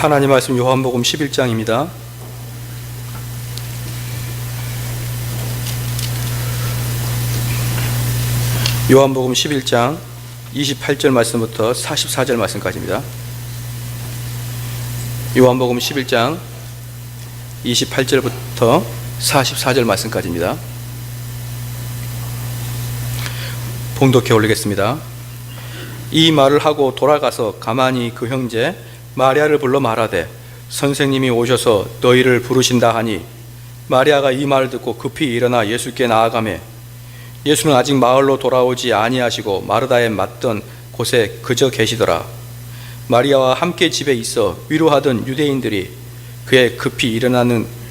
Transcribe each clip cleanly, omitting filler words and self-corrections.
하나님 말씀 요한복음 11장입니다. 요한복음 11장 28절 말씀부터 44절 말씀까지입니다. 요한복음 11장 28절부터 44절 말씀까지입니다. 봉독해 올리겠습니다. 이 말을 하고 돌아가서 가만히 그 형제 마리아를 불러 말하되 선생님이 오셔서 너희를 부르신다 하니 마리아가 이 말을 듣고 급히 일어나 예수께 나아가매 예수는 아직 마을로 돌아오지 아니하시고 마르다에 맞던 곳에 그저 계시더라. 마리아와 함께 집에 있어 위로하던 유대인들이 그의 급히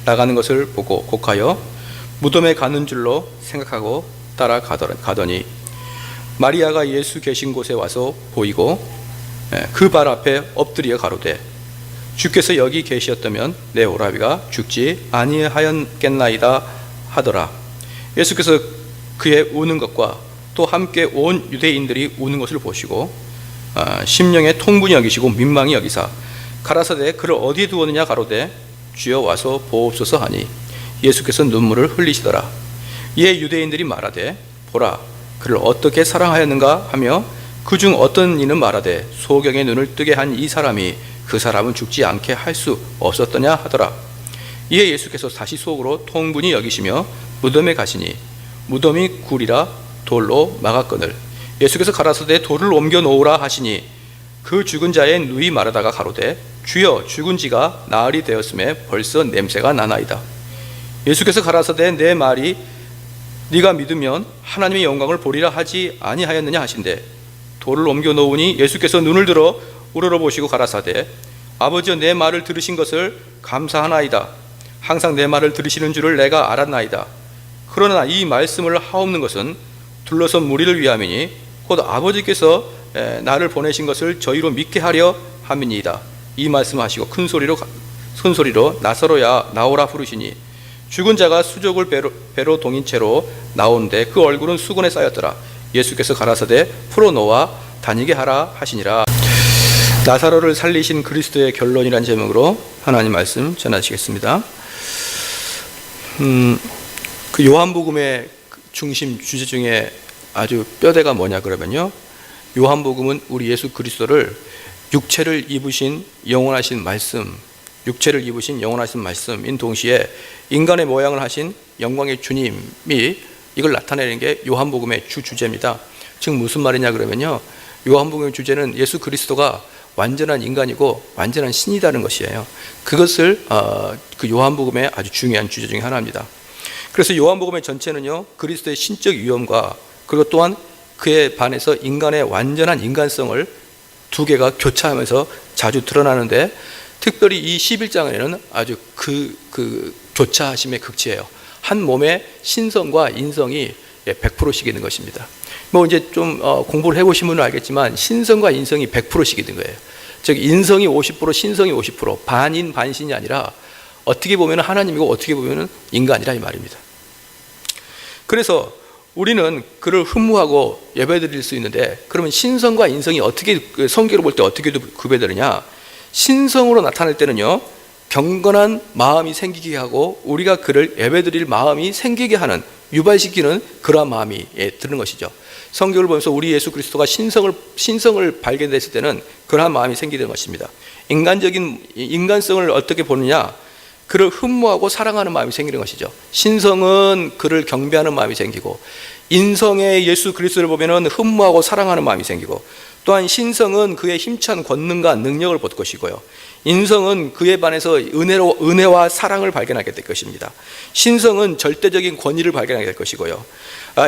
나가는 것을 보고 곡하여 무덤에 가는 줄로 생각하고 따라가더니 마리아가 예수 계신 곳에 와서 보이고 그 발 앞에 엎드려 가로되 주께서 여기 계시었다면 내 오라비가 죽지 아니하였겠나이다 하더라. 예수께서 그의 우는 것과 또 함께 온 유대인들이 우는 것을 보시고 심령에 통분히 여기시고 민망히 여기사 가라사대 그를 어디에 두었느냐 가로되 주여 와서 보옵소서 하니 예수께서 눈물을 흘리시더라. 이에 유대인들이 말하되 보라 그를 어떻게 사랑하였는가 하며 그중 어떤 이는 말하되 소경의 눈을 뜨게 한 이 사람이 그 사람은 죽지 않게 할 수 없었더냐 하더라. 이에 예수께서 다시 속으로 통분히 여기시며 무덤에 가시니 무덤이 굴이라 돌로 막았거늘 예수께서 가라사대 돌을 옮겨 놓으라 하시니 그 죽은 자의 누이 마르다가 가로되 주여 죽은 지가 나흘이 되었음에 벌써 냄새가 나나이다. 예수께서 가라사대 내 말이 네가 믿으면 하나님의 영광을 보리라 하지 아니하였느냐 하신대 돌을 옮겨 놓으니 예수께서 눈을 들어 우러러보시고 가라사대 아버지여 내 말을 들으신 것을 감사하나이다. 항상 내 말을 들으시는 줄을 내가 알았나이다. 그러나 이 말씀을 하옵는 것은 둘러선 무리를 위함이니 곧 아버지께서 나를 보내신 것을 저희로 믿게 하려 함이니이다. 이 말씀하시고 큰 소리로 나사로야 나오라 부르시니 죽은 자가 수족을 배로 동인 채로 나오는데 그 얼굴은 수건에 쌓였더라. 예수께서 가라사대 풀어놓아 다니게 하라 하시니라. 나사로를 살리신 그리스도의 결론이라는 제목으로 하나님 말씀 전하시겠습니다. 그 요한복음의 중심 주제 중에 아주 뼈대가 뭐냐 그러면요, 요한복음은 우리 예수 그리스도를 육체를 입으신 영원하신 말씀인 동시에 인간의 모양을 하신 영광의 주님이 이걸 나타내는 게 요한복음의 주 주제입니다. 즉 무슨 말이냐 그러면요, 요한복음의 주제는 예수 그리스도가 완전한 인간이고 완전한 신이라는 것이에요. 그것을 그 요한복음의 아주 중요한 주제 중에 하나입니다. 그래서 요한복음의 전체는요, 그리스도의 신적 위엄과 그리고 또한 그에 반해서 인간의 완전한 인간성을 두 개가 교차하면서 자주 드러나는데 특별히 이 11장에는 아주 그 교차하심의 극치예요. 한 몸의 신성과 인성이 100%씩 있는 것입니다. 뭐 이제 좀 공부를 해보신 분은 알겠지만 신성과 인성이 100%씩 있는 거예요. 즉 인성이 50% 신성이 50% 반인 반신이 아니라 어떻게 보면 하나님이고 어떻게 보면 인간이라 이 말입니다. 그래서 우리는 그를 흠모하고 예배드릴 수 있는데 그러면 신성과 인성이 어떻게 성경으로 볼 때 어떻게 구별되느냐? 신성으로 나타날 때는요, 경건한 마음이 생기게 하고 우리가 그를 예배드릴 마음이 생기게 하는, 유발시키는 그러한 마음이 드는 것이죠. 성경을 보면서 우리 예수 그리스도가 신성을 발견했을 때는 그러한 마음이 생기는 것입니다. 인간성을 어떻게 보느냐? 그를 흠모하고 사랑하는 마음이 생기는 것이죠. 신성은 그를 경배하는 마음이 생기고, 인성의 예수 그리스도를 보면은 흠모하고 사랑하는 마음이 생기고, 또한 신성은 그의 힘찬 권능과 능력을 볼 것이고요, 인성은 그에 반해서 은혜와 사랑을 발견하게 될 것입니다. 신성은 절대적인 권위를 발견하게 될 것이고요,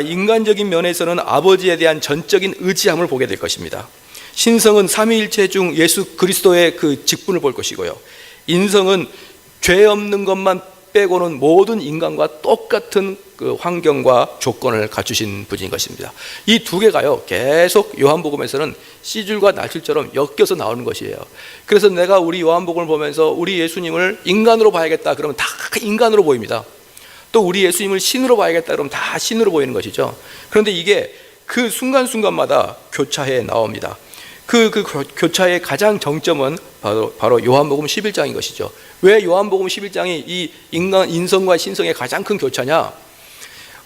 인간적인 면에서는 아버지에 대한 전적인 의지함을 보게 될 것입니다. 신성은 삼위일체 중 예수 그리스도의 그 직분을 볼 것이고요, 인성은 죄 없는 것만 빼고는 모든 인간과 똑같은 그 환경과 조건을 갖추신 분인 것입니다. 이 두 개가요, 계속 요한복음에서는 씨줄과 날줄처럼 엮여서 나오는 것이에요. 그래서 내가 우리 요한복음을 보면서 우리 예수님을 인간으로 봐야겠다 그러면 다 인간으로 보입니다. 또 우리 예수님을 신으로 봐야겠다 그러면 다 신으로 보이는 것이죠. 그런데 이게 그 순간순간마다 교차해 나옵니다. 그 교차의 가장 정점은 바로 요한복음 11장인 것이죠. 왜 요한복음 11장이 이 인성과 신성의 가장 큰 교차냐?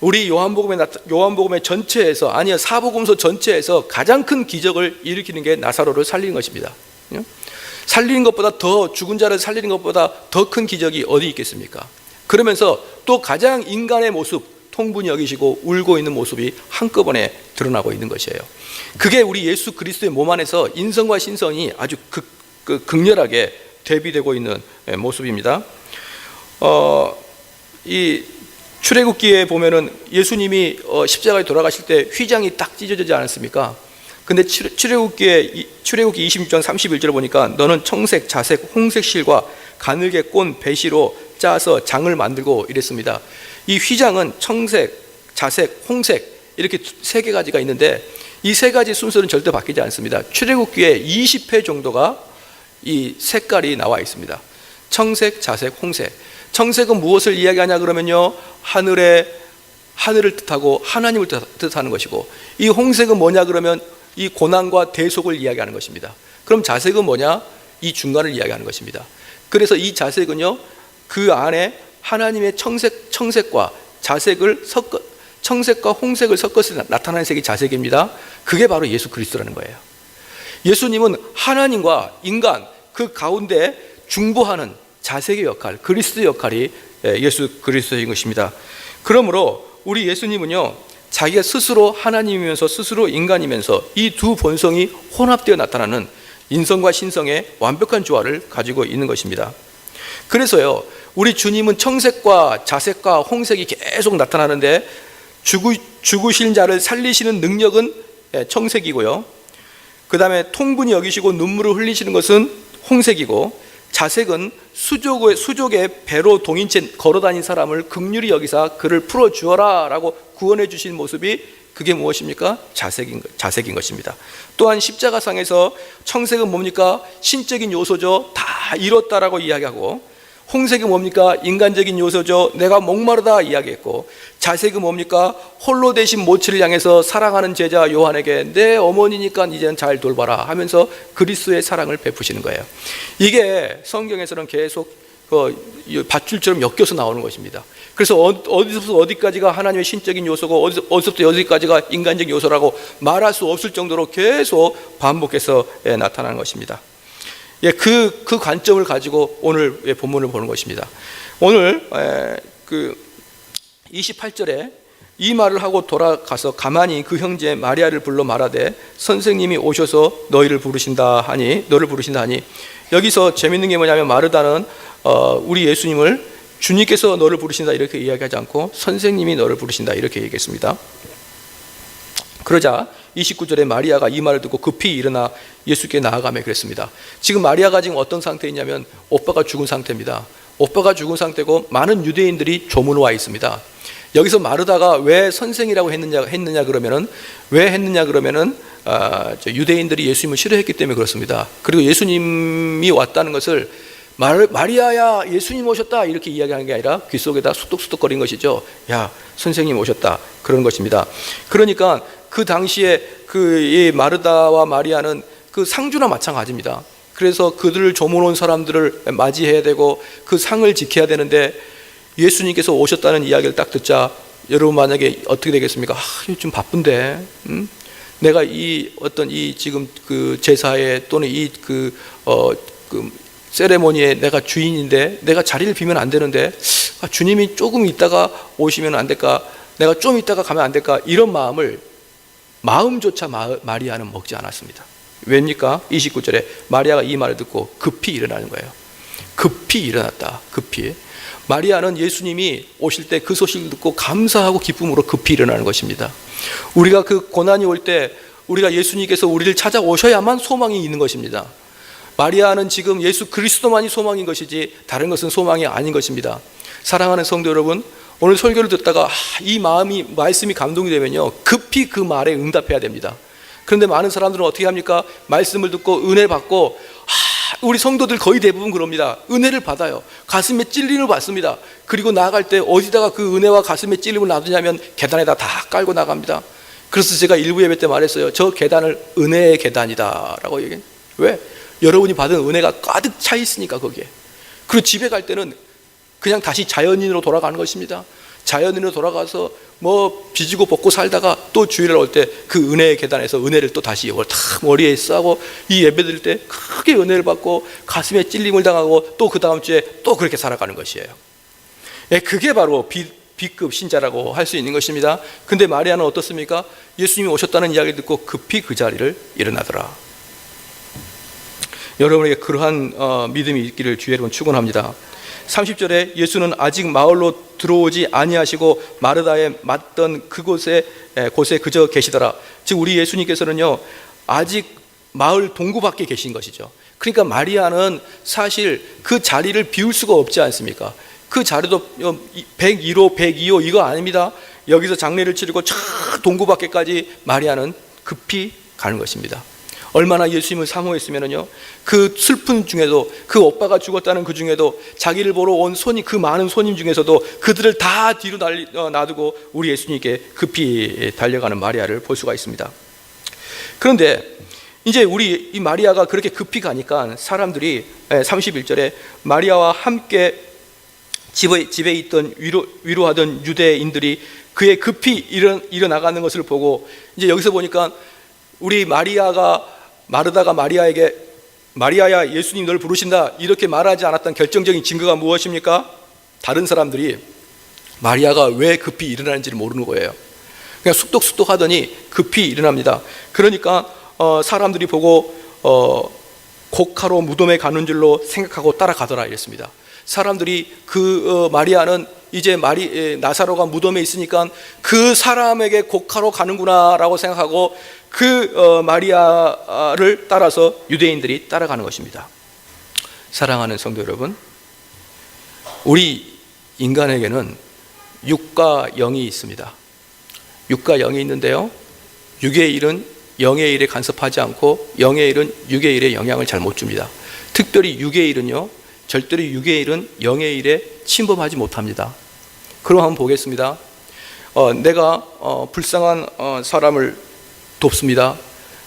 우리 요한복음의 전체에서, 아니요, 사복음서 전체에서 가장 큰 기적을 일으키는 게 나사로를 살리는 것입니다. 살리는 것보다 더, 죽은 자를 살리는 것보다 더 큰 기적이 어디 있겠습니까? 그러면서 또 가장 인간의 모습, 통분히 여기시고 울고 있는 모습이 한꺼번에 드러나고 있는 것이에요. 그게 우리 예수 그리스도의 몸 안에서 인성과 신성이 아주 극렬하게 대비되고 있는 모습입니다. 이 출애굽기에 보면은 예수님이 십자가에 돌아가실 때 휘장이 딱 찢어지지 않았습니까? 근데 출애굽기 26장 31절을 보니까 너는 청색, 자색, 홍색 실과 가늘게 꼰 배시로 짜서 장을 만들고 이랬습니다. 이 휘장은 청색, 자색, 홍색 이렇게 세 가지가 있는데 이 세 가지 순서는 절대 바뀌지 않습니다. 출애굽기에 20회 정도가 이 색깔이 나와 있습니다. 청색, 자색, 홍색. 청색은 무엇을 이야기하냐 그러면요, 하늘을 뜻하고 하나님을 뜻하는 것이고, 이 홍색은 뭐냐 그러면 이 고난과 대속을 이야기하는 것입니다. 그럼 자색은 뭐냐? 이 중간을 이야기하는 것입니다. 그래서 이 자색은요, 그 안에 하나님의 청색과 자색을 청색과 홍색을 섞어서 나타나는 색이 자색입니다. 그게 바로 예수 그리스도라는 거예요. 예수님은 하나님과 인간 그 가운데 중보하는 자색의 역할, 그리스도의 역할이 예수 그리스도인 것입니다. 그러므로 우리 예수님은요, 자기가 스스로 하나님이면서 스스로 인간이면서 이 두 본성이 혼합되어 나타나는 인성과 신성의 완벽한 조화를 가지고 있는 것입니다. 그래서요, 우리 주님은 청색과 자색과 홍색이 계속 나타나는데 죽으신 자를 살리시는 능력은 청색이고요, 그 다음에 통분히 여기시고 눈물을 흘리시는 것은 홍색이고, 자색은 수족의 배로 동인채 걸어다닌 사람을 긍휼히 여기사 그를 풀어주어라 라고 구원해 주신 모습이 그게 무엇입니까? 자색인 것입니다. 또한 십자가상에서 청색은 뭡니까? 신적인 요소죠. 다 이뤘다라고 이야기하고, 홍색이 뭡니까? 인간적인 요소죠. 내가 목마르다 이야기했고, 자색은 뭡니까? 홀로 되신 모치를 향해서 사랑하는 제자 요한에게 내 어머니니까 이제는 잘 돌봐라 하면서 그리스도의 사랑을 베푸시는 거예요. 이게 성경에서는 계속 밧줄처럼 엮여서 나오는 것입니다. 그래서 어디서부터 어디까지가 하나님의 신적인 요소고 어디서부터 어디까지가 인간적인 요소라고 말할 수 없을 정도로 계속 반복해서 나타나는 것입니다. 그 관점을 가지고 오늘 본문을 보는 것입니다. 오늘 28절에 이 말을 하고 돌아가서 가만히 그 형제 마리아를 불러 말하되 선생님이 오셔서 너를 부르신다 하니 여기서 재밌는 게 뭐냐면 마르다는 우리 예수님을 주님께서 너를 부르신다 이렇게 이야기하지 않고 선생님이 너를 부르신다 이렇게 얘기했습니다. 그러자 29절에 마리아가 이 말을 듣고 급히 일어나 예수께 나아가며 그랬습니다. 지금 마리아가 지금 어떤 상태이냐면 오빠가 죽은 상태입니다. 오빠가 죽은 상태고 많은 유대인들이 조문을 와 있습니다. 여기서 마르다가 왜 선생이라고 했느냐 그러면은 유대인들이 예수님을 싫어했기 때문에 그렇습니다. 그리고 예수님이 왔다는 것을 마리아야 예수님 오셨다 이렇게 이야기하는 게 아니라 귀 속에다 수덕수덕거린 것이죠. 야 선생님 오셨다 그런 것입니다. 그러니까 그 당시에 이 마르다와 마리아는 그 상주나 마찬가지입니다. 그래서 그들을 조문 온 사람들을 맞이해야 되고 그 상을 지켜야 되는데 예수님께서 오셨다는 이야기를 딱 듣자 여러분 만약에 어떻게 되겠습니까? 좀 바쁜데 내가 지금 그 제사에 또는 세레모니에 내가 주인인데 내가 자리를 비면 안 되는데 주님이 조금 있다가 오시면 안 될까? 내가 좀 있다가 가면 안 될까? 이런 마음조차 마리아는 먹지 않았습니다. 왜입니까? 29절에 마리아가 이 말을 듣고 급히 일어나는 거예요. 급히 일어났다. 급히. 마리아는 예수님이 오실 때 그 소식을 듣고 감사하고 기쁨으로 급히 일어나는 것입니다. 우리가 그 고난이 올 때 우리가 예수님께서 우리를 찾아오셔야만 소망이 있는 것입니다. 마리아는 지금 예수 그리스도만이 소망인 것이지 다른 것은 소망이 아닌 것입니다. 사랑하는 성도 여러분, 오늘 설교를 듣다가 이 말씀이 감동이 되면요 급히 그 말에 응답해야 됩니다. 그런데 많은 사람들은 어떻게 합니까? 말씀을 듣고 은혜 받고 우리 성도들 거의 대부분 그럽니다. 은혜를 받아요. 가슴에 찔림을 받습니다. 그리고 나아갈 때 어디다가 그 은혜와 가슴에 찔림을 놔두냐면 계단에다 다 깔고 나갑니다. 그래서 제가 일부 예배 때 말했어요. 저 계단을 은혜의 계단이다 라고 얘기해요. 왜? 여러분이 받은 은혜가 가득 차 있으니까 거기에. 그리고 집에 갈 때는 그냥 다시 자연인으로 돌아가는 것입니다. 자연인으로 돌아가서 뭐 비지고 벗고 살다가 또 주일날 올 때 그 은혜의 계단에서 은혜를 또 다시 이걸 다 머리에 싸고 이 예배 드릴 때 크게 은혜를 받고 가슴에 찔림을 당하고 또 그 다음 주에 또 그렇게 살아가는 것이에요. 그게 바로 B급 신자라고 할 수 있는 것입니다. 근데 마리아는 어떻습니까? 예수님이 오셨다는 이야기를 듣고 급히 그 자리를 일어나더라. 여러분에게 그러한 믿음이 있기를 주의 이름으로 축원합니다. 30절에 예수는 아직 마을로 들어오지 아니하시고 마르다에 맞던 그곳에 그저 계시더라. 즉 우리 예수님께서는요 아직 마을 동구 밖에 계신 것이죠. 그러니까 마리아는 사실 그 자리를 비울 수가 없지 않습니까? 그 자리도 101호 102호 이거 아닙니다. 여기서 장례를 치르고 저 동구 밖에까지 마리아는 급히 가는 것입니다. 얼마나 예수님을 사모했으면요 그 슬픈 중에도 그 오빠가 죽었다는 그 중에도 자기를 보러 온 손님, 그 많은 손님 중에서도 그들을 다 뒤로 놔두고 우리 예수님께 급히 달려가는 마리아를 볼 수가 있습니다. 그런데 이제 우리 이 마리아가 그렇게 급히 가니까 사람들이 31절에 마리아와 함께 집에 있던 위로하던 유대인들이 그의 급히 일어나가는 것을 보고 이제 여기서 보니까 우리 마르다가 마리아에게 마리아야 예수님 널 부르신다 이렇게 말하지 않았던 결정적인 증거가 무엇입니까? 다른 사람들이 마리아가 왜 급히 일어나는지를 모르는 거예요. 그냥 숙독숙독 하더니 급히 일어납니다. 그러니까 사람들이 보고 곡하러 무덤에 가는 줄로 생각하고 따라가더라 이랬습니다. 사람들이 마리아는 이제 나사로가 무덤에 있으니까 그 사람에게 곡하러 가는구나 라고 생각하고 마리아를 따라서 유대인들이 따라가는 것입니다. 사랑하는 성도 여러분, 우리 인간에게는 육과 영이 있습니다. 육과 영이 있는데요 육의 일은 영의 일에 간섭하지 않고 영의 일은 육의 일에 영향을 잘 못 줍니다. 특별히 육의 일은요 절대로 육의 일은 영의 일에 침범하지 못합니다. 그럼 한번 보겠습니다. 내가 불쌍한 사람을 돕습니다.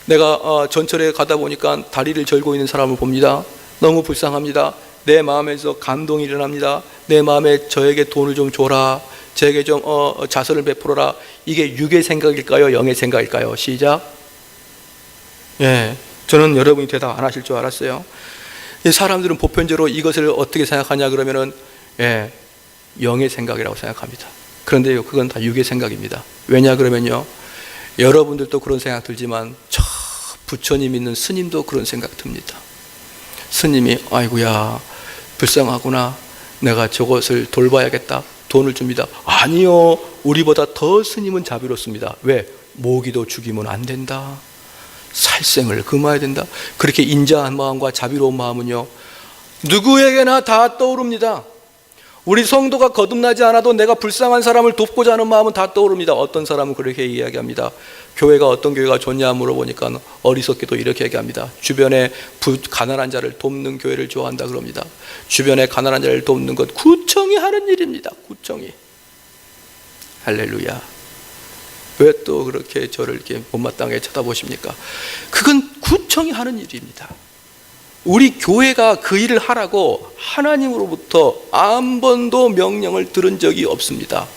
내가 전철에 가다 보니까 다리를 절고 있는 사람을 봅니다. 너무 불쌍합니다. 내 마음에서 감동이 일어납니다. 내 마음에 저에게 돈을 좀 줘라, 저에게 좀 자선을 베풀어라. 이게 육의 생각일까요? 영의 생각일까요? 시작. 저는 여러분이 대답 안 하실 줄 알았어요. 사람들은 보편적으로 이것을 어떻게 생각하냐 그러면은 영의 생각이라고 생각합니다. 그런데요 그건 다 육의 생각입니다. 왜냐 그러면요 여러분들도 그런 생각 들지만 저 부처님 있는 스님도 그런 생각 듭니다. 스님이 아이고야 불쌍하구나, 내가 저것을 돌봐야겠다, 돈을 줍니다. 아니요, 우리보다 더 스님은 자비롭습니다. 왜? 모기도 죽이면 안 된다, 살생을 금해야 된다. 그렇게 인자한 마음과 자비로운 마음은요 누구에게나 다 떠오릅니다. 우리 성도가 거듭나지 않아도 내가 불쌍한 사람을 돕고자 하는 마음은 다 떠오릅니다. 어떤 사람은 그렇게 이야기합니다. 교회가 어떤 교회가 좋냐 물어보니까 어리석게도 이렇게 얘기합니다. 주변에 가난한 자를 돕는 교회를 좋아한다 그럽니다. 주변에 가난한 자를 돕는 것 구청이 하는 일입니다. 구청이. 할렐루야. 왜 또 그렇게 저를 이렇게 못마땅하게 쳐다보십니까? 그건 구청이 하는 일입니다. 우리 교회가 그 일을 하라고 하나님으로부터 한 번도 명령을 들은 적이 없습니다.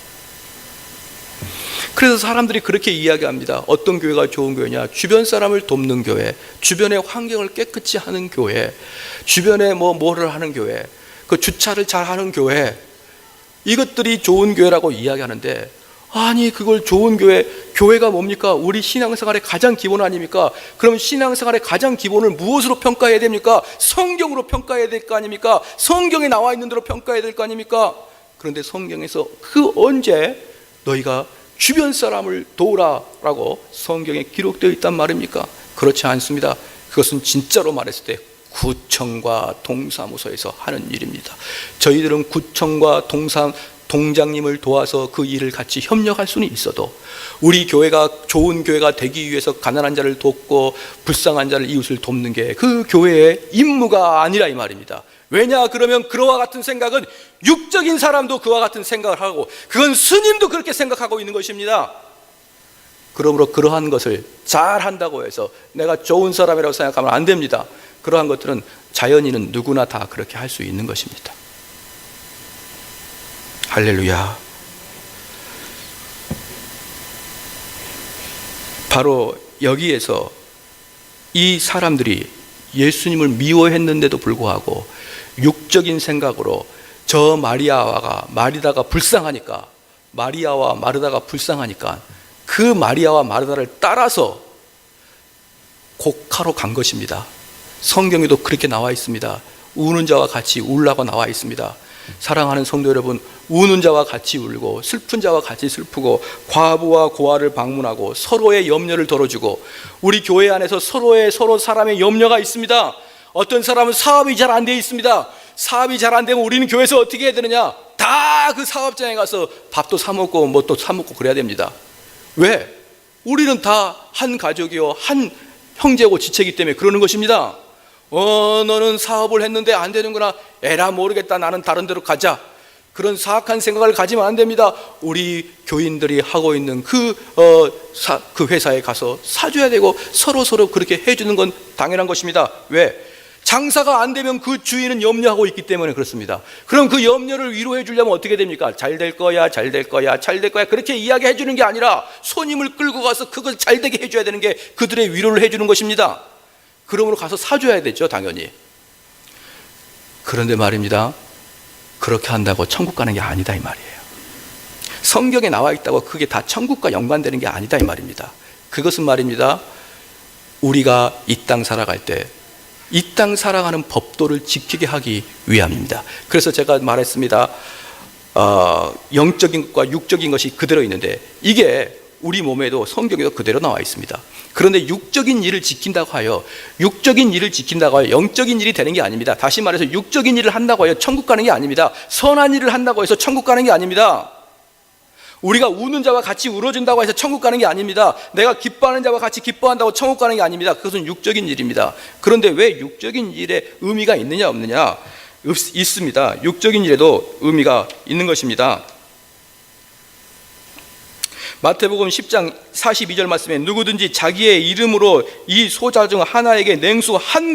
그래서 사람들이 그렇게 이야기합니다. 어떤 교회가 좋은 교회냐? 주변 사람을 돕는 교회, 주변의 환경을 깨끗이 하는 교회, 주변에 뭐를 하는 교회, 그 주차를 잘 하는 교회, 이것들이 좋은 교회라고 이야기하는데, 아니 그걸 좋은 교회가 뭡니까? 우리 신앙생활의 가장 기본 아닙니까? 그럼 신앙생활의 가장 기본을 무엇으로 평가해야 됩니까? 성경으로 평가해야 될 거 아닙니까? 성경에 나와 있는 대로 평가해야 될 거 아닙니까? 그런데 성경에서 언제 너희가 주변 사람을 도우라라고 성경에 기록되어 있단 말입니까? 그렇지 않습니다. 그것은 진짜로 말했을 때 구청과 동사무소에서 하는 일입니다. 저희들은 구청과 동장님을 도와서 그 일을 같이 협력할 수는 있어도 우리 교회가 좋은 교회가 되기 위해서 가난한 자를 돕고 불쌍한 자를 이웃을 돕는 게 그 교회의 임무가 아니라 이 말입니다. 왜냐 그러면 그와 같은 생각은 육적인 사람도 그와 같은 생각을 하고 그건 스님도 그렇게 생각하고 있는 것입니다. 그러므로 그러한 것을 잘한다고 해서 내가 좋은 사람이라고 생각하면 안 됩니다. 그러한 것들은 자연인은 누구나 다 그렇게 할 수 있는 것입니다. 할렐루야. 바로 여기에서 이 사람들이 예수님을 미워했는데도 불구하고 육적인 생각으로 저 마리다가 불쌍하니까, 마리아와 마르다가 불쌍하니까 그 마리아와 마르다를 따라서 곡하러 간 것입니다. 성경에도 그렇게 나와 있습니다. 우는 자와 같이 울라고 나와 있습니다. 사랑하는 성도 여러분, 우는 자와 같이 울고 슬픈 자와 같이 슬프고 과부와 고아를 방문하고 서로의 염려를 덜어주고, 우리 교회 안에서 서로 사람의 염려가 있습니다. 어떤 사람은 사업이 잘 안 돼 있습니다. 사업이 잘 안 되면 우리는 교회에서 어떻게 해야 되느냐? 다 그 사업장에 가서 밥도 사 먹고 뭐 또 사 먹고 그래야 됩니다. 왜? 우리는 다 한 가족이요, 한 형제고 지체이기 때문에 그러는 것입니다. 너는 사업을 했는데 안 되는구나. 에라 모르겠다. 나는 다른 데로 가자. 그런 사악한 생각을 가지면 안 됩니다. 우리 교인들이 하고 있는 그 회사에 가서 사줘야 되고 서로 그렇게 해주는 건 당연한 것입니다. 왜? 장사가 안 되면 그 주인은 염려하고 있기 때문에 그렇습니다. 그럼 그 염려를 위로해 주려면 어떻게 됩니까? 잘 될 거야, 잘 될 거야, 잘 될 거야, 그렇게 이야기해 주는 게 아니라 손님을 끌고 가서 그걸 잘 되게 해줘야 되는 게 그들의 위로를 해주는 것입니다. 그러므로 가서 사줘야 되죠, 당연히. 그런데 말입니다, 그렇게 한다고 천국 가는 게 아니다 이 말이에요. 성경에 나와 있다고 그게 다 천국과 연관되는 게 아니다 이 말입니다. 그것은 말입니다, 우리가 이 땅 살아갈 때 이 땅 살아가는 법도를 지키게 하기 위함입니다. 그래서 제가 말했습니다. 영적인 것과 육적인 것이 그대로 있는데 이게 우리 몸에도 성경에도 그대로 나와 있습니다. 그런데 육적인 일을 지킨다고 하여 영적인 일이 되는 게 아닙니다. 다시 말해서 육적인 일을 한다고 하여 천국 가는 게 아닙니다. 선한 일을 한다고 해서 천국 가는 게 아닙니다. 우리가 우는 자와 같이 울어준다고 해서 천국 가는 게 아닙니다. 내가 기뻐하는 자와 같이 기뻐한다고 천국 가는 게 아닙니다. 그것은 육적인 일입니다. 그런데 왜 육적인 일에 의미가 있느냐 없느냐? 있습니다. 육적인 일에도 의미가 있는 것입니다. 마태복음 10장 42절 말씀에 누구든지 자기의 이름으로 이 소자 중 하나에게 냉수 한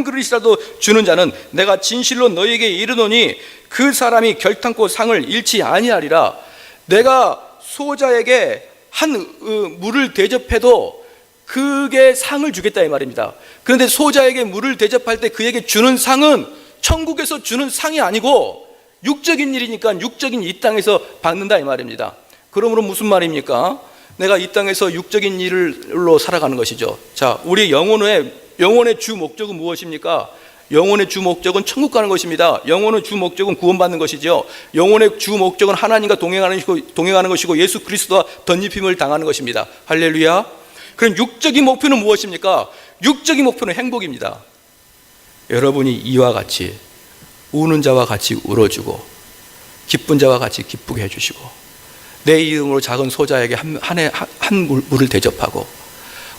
그릇이라도 주는 자는 내가 진실로 너희에게 이르노니 그 사람이 결탄코 상을 잃지 아니하리라. 내가 소자에게 물을 대접해도 그게 상을 주겠다 이 말입니다. 그런데 소자에게 물을 대접할 때 그에게 주는 상은 천국에서 주는 상이 아니고 육적인 일이니까 육적인 이 땅에서 받는다 이 말입니다. 그러므로 무슨 말입니까? 내가 이 땅에서 육적인 일로 살아가는 것이죠. 자, 우리 영혼의 주 목적은 무엇입니까? 영혼의 주 목적은 천국 가는 것입니다. 영혼의 주 목적은 구원받는 것이죠. 영혼의 주 목적은 하나님과 동행하는 것이고 예수 그리스도와 덧입힘을 당하는 것입니다. 할렐루야. 그럼 육적인 목표는 무엇입니까? 육적인 목표는 행복입니다. 여러분이 이와 같이 우는 자와 같이 울어주고 기쁜 자와 같이 기쁘게 해주시고 내 이름으로 작은 소자에게 한 물을 대접하고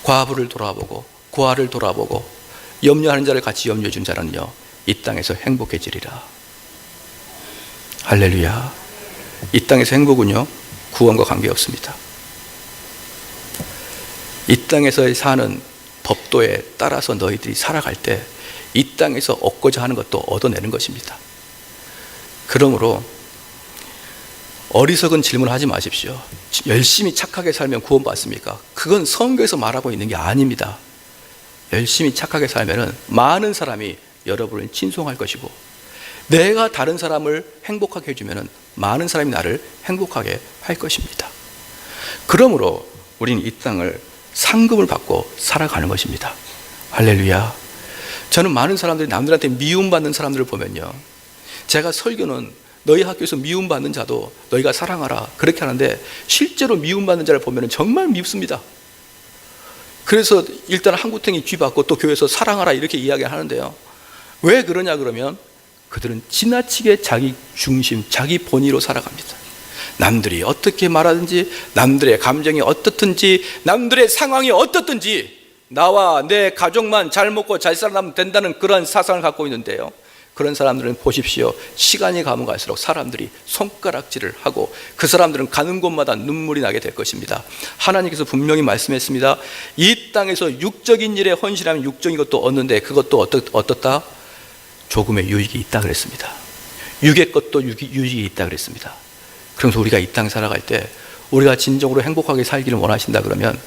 과부를 돌아보고 고아를 돌아보고 염려하는 자를 같이 염려해 준 자는요 이 땅에서 행복해지리라. 할렐루야. 이 땅에서 행복은요 구원과 관계없습니다. 이 땅에서 사는 법도에 따라서 너희들이 살아갈 때 이 땅에서 얻고자 하는 것도 얻어내는 것입니다. 그러므로 어리석은 질문을 하지 마십시오. 열심히 착하게 살면 구원받습니까? 그건 성경에서 말하고 있는 게 아닙니다. 열심히 착하게 살면 많은 사람이 여러분을 친송할 것이고 내가 다른 사람을 행복하게 해주면 많은 사람이 나를 행복하게 할 것입니다. 그러므로 우리는 이 땅을 상급을 받고 살아가는 것입니다. 할렐루야. 저는 많은 사람들이 남들한테 미움받는 사람들을 보면요 제가 설교는 너희 학교에서 미움받는 자도 너희가 사랑하라 그렇게 하는데 실제로 미움받는 자를 보면 정말 밉습니다. 그래서 일단 한구탱이 쥐받고 또 교회에서 사랑하라 이렇게 이야기하는데요 왜 그러냐 그러면 그들은 지나치게 자기 중심, 자기 본의로 살아갑니다. 남들이 어떻게 말하든지 남들의 감정이 어떻든지 남들의 상황이 어떻든지 나와 내 가족만 잘 먹고 잘 살아가면 된다는 그런 사상을 갖고 있는데요 그런 사람들은 보십시오. 시간이 가면 갈수록 사람들이 손가락질을 하고 그 사람들은 가는 곳마다 눈물이 나게 될 것입니다. 하나님께서 분명히 말씀했습니다. 이 땅에서 육적인 일에 헌신하면 육적인 것도 얻는데 그것도 어떻다? 조금의 유익이 있다 그랬습니다. 육의 것도 유익이 있다 그랬습니다. 그러면서 우리가 이 땅 살아갈 때 우리가 진정으로 행복하게 살기를 원하신다 그러면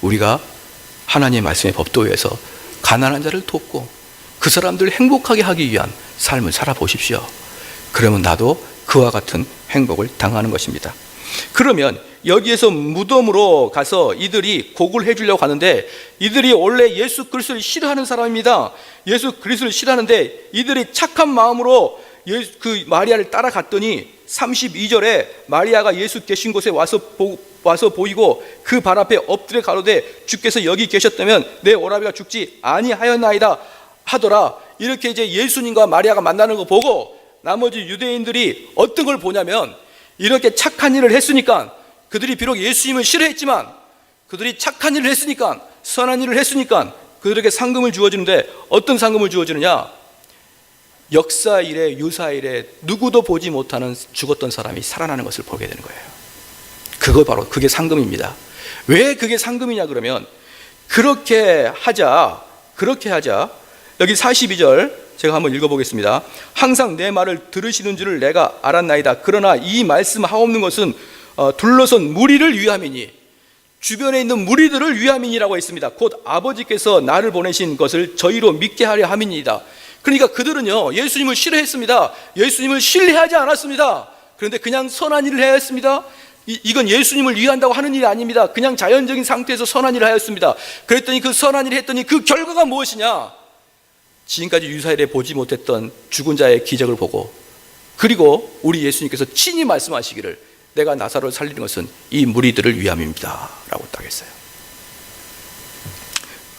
우리가 하나님의 말씀의 법도에서 가난한 자를 돕고 그 사람들을 행복하게 하기 위한 삶을 살아보십시오. 그러면 나도 그와 같은 행복을 당하는 것입니다. 그러면 여기에서 무덤으로 가서 이들이 곡을 해주려고 하는데 이들이 원래 예수 그리스도를 싫어하는 사람입니다. 예수 그리스도를 싫어하는데 이들이 착한 마음으로 그 마리아를 따라갔더니 32절에 마리아가 예수 계신 곳에 와서 보이고 그 발 앞에 엎드려 가로되 주께서 여기 계셨다면 내 오라비가 죽지 아니하였나이다 하더라. 이렇게 이제 예수님과 마리아가 만나는 거 보고 나머지 유대인들이 어떤 걸 보냐면 이렇게 착한 일을 했으니까 그들이 비록 예수님을 싫어했지만 그들이 착한 일을 했으니까 선한 일을 했으니까 그들에게 상금을 주어주는데 어떤 상금을 주어주느냐? 역사 이래 유사 이래 누구도 보지 못하는 죽었던 사람이 살아나는 것을 보게 되는 거예요. 그게 상금입니다. 왜 그게 상금이냐 그러면 그렇게 하자 여기 42절 제가 한번 읽어보겠습니다. 항상 내 말을 들으시는 줄을 내가 알았나이다. 그러나 이 말씀 하옵는 것은 둘러선 무리를 위함이니 주변에 있는 무리들을 위함이니라고 했습니다. 곧 아버지께서 나를 보내신 것을 저희로 믿게 하려 함이니이다. 그러니까 그들은요 예수님을 싫어했습니다. 예수님을 신뢰하지 않았습니다. 그런데 그냥 선한 일을 해야 했습니다. 이건 예수님을 위한다고 하는 일이 아닙니다. 그냥 자연적인 상태에서 선한 일을 하였습니다. 그랬더니 그 선한 일을 했더니 그 결과가 무엇이냐? 지금까지 유사일에 보지 못했던 죽은 자의 기적을 보고 그리고 우리 예수님께서 친히 말씀하시기를 내가 나사로를 살리는 것은 이 무리들을 위함입니다 라고 딱 했어요.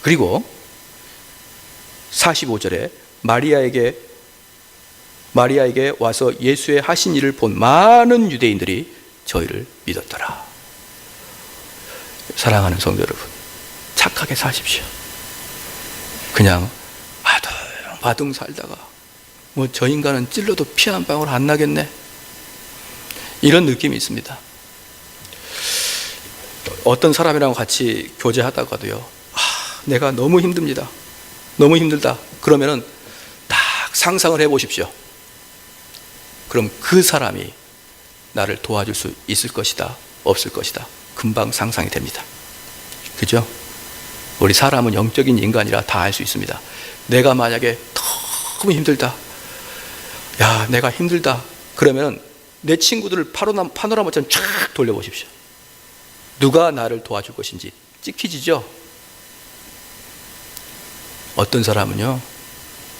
그리고 45절에 마리아에게 와서 예수의 하신 일을 본 많은 유대인들이 저희를 믿었더라. 사랑하는 성도 여러분, 착하게 사십시오. 그냥 바둥 살다가 뭐 저 인간은 찔러도 피 한 방울 안 나겠네 이런 느낌이 있습니다. 어떤 사람이랑 같이 교제하다가도요 내가 너무 힘듭니다. 너무 힘들다. 그러면은 딱 상상을 해보십시오. 그럼 그 사람이 나를 도와줄 수 있을 것이다 없을 것이다 금방 상상이 됩니다. 그죠? 우리 사람은 영적인 인간이라 다 알 수 있습니다. 내가 만약에 너무 힘들다, 야 내가 힘들다 그러면 내 친구들을 파노라마처럼 쫙 돌려보십시오. 누가 나를 도와줄 것인지 찍히지죠? 어떤 사람은요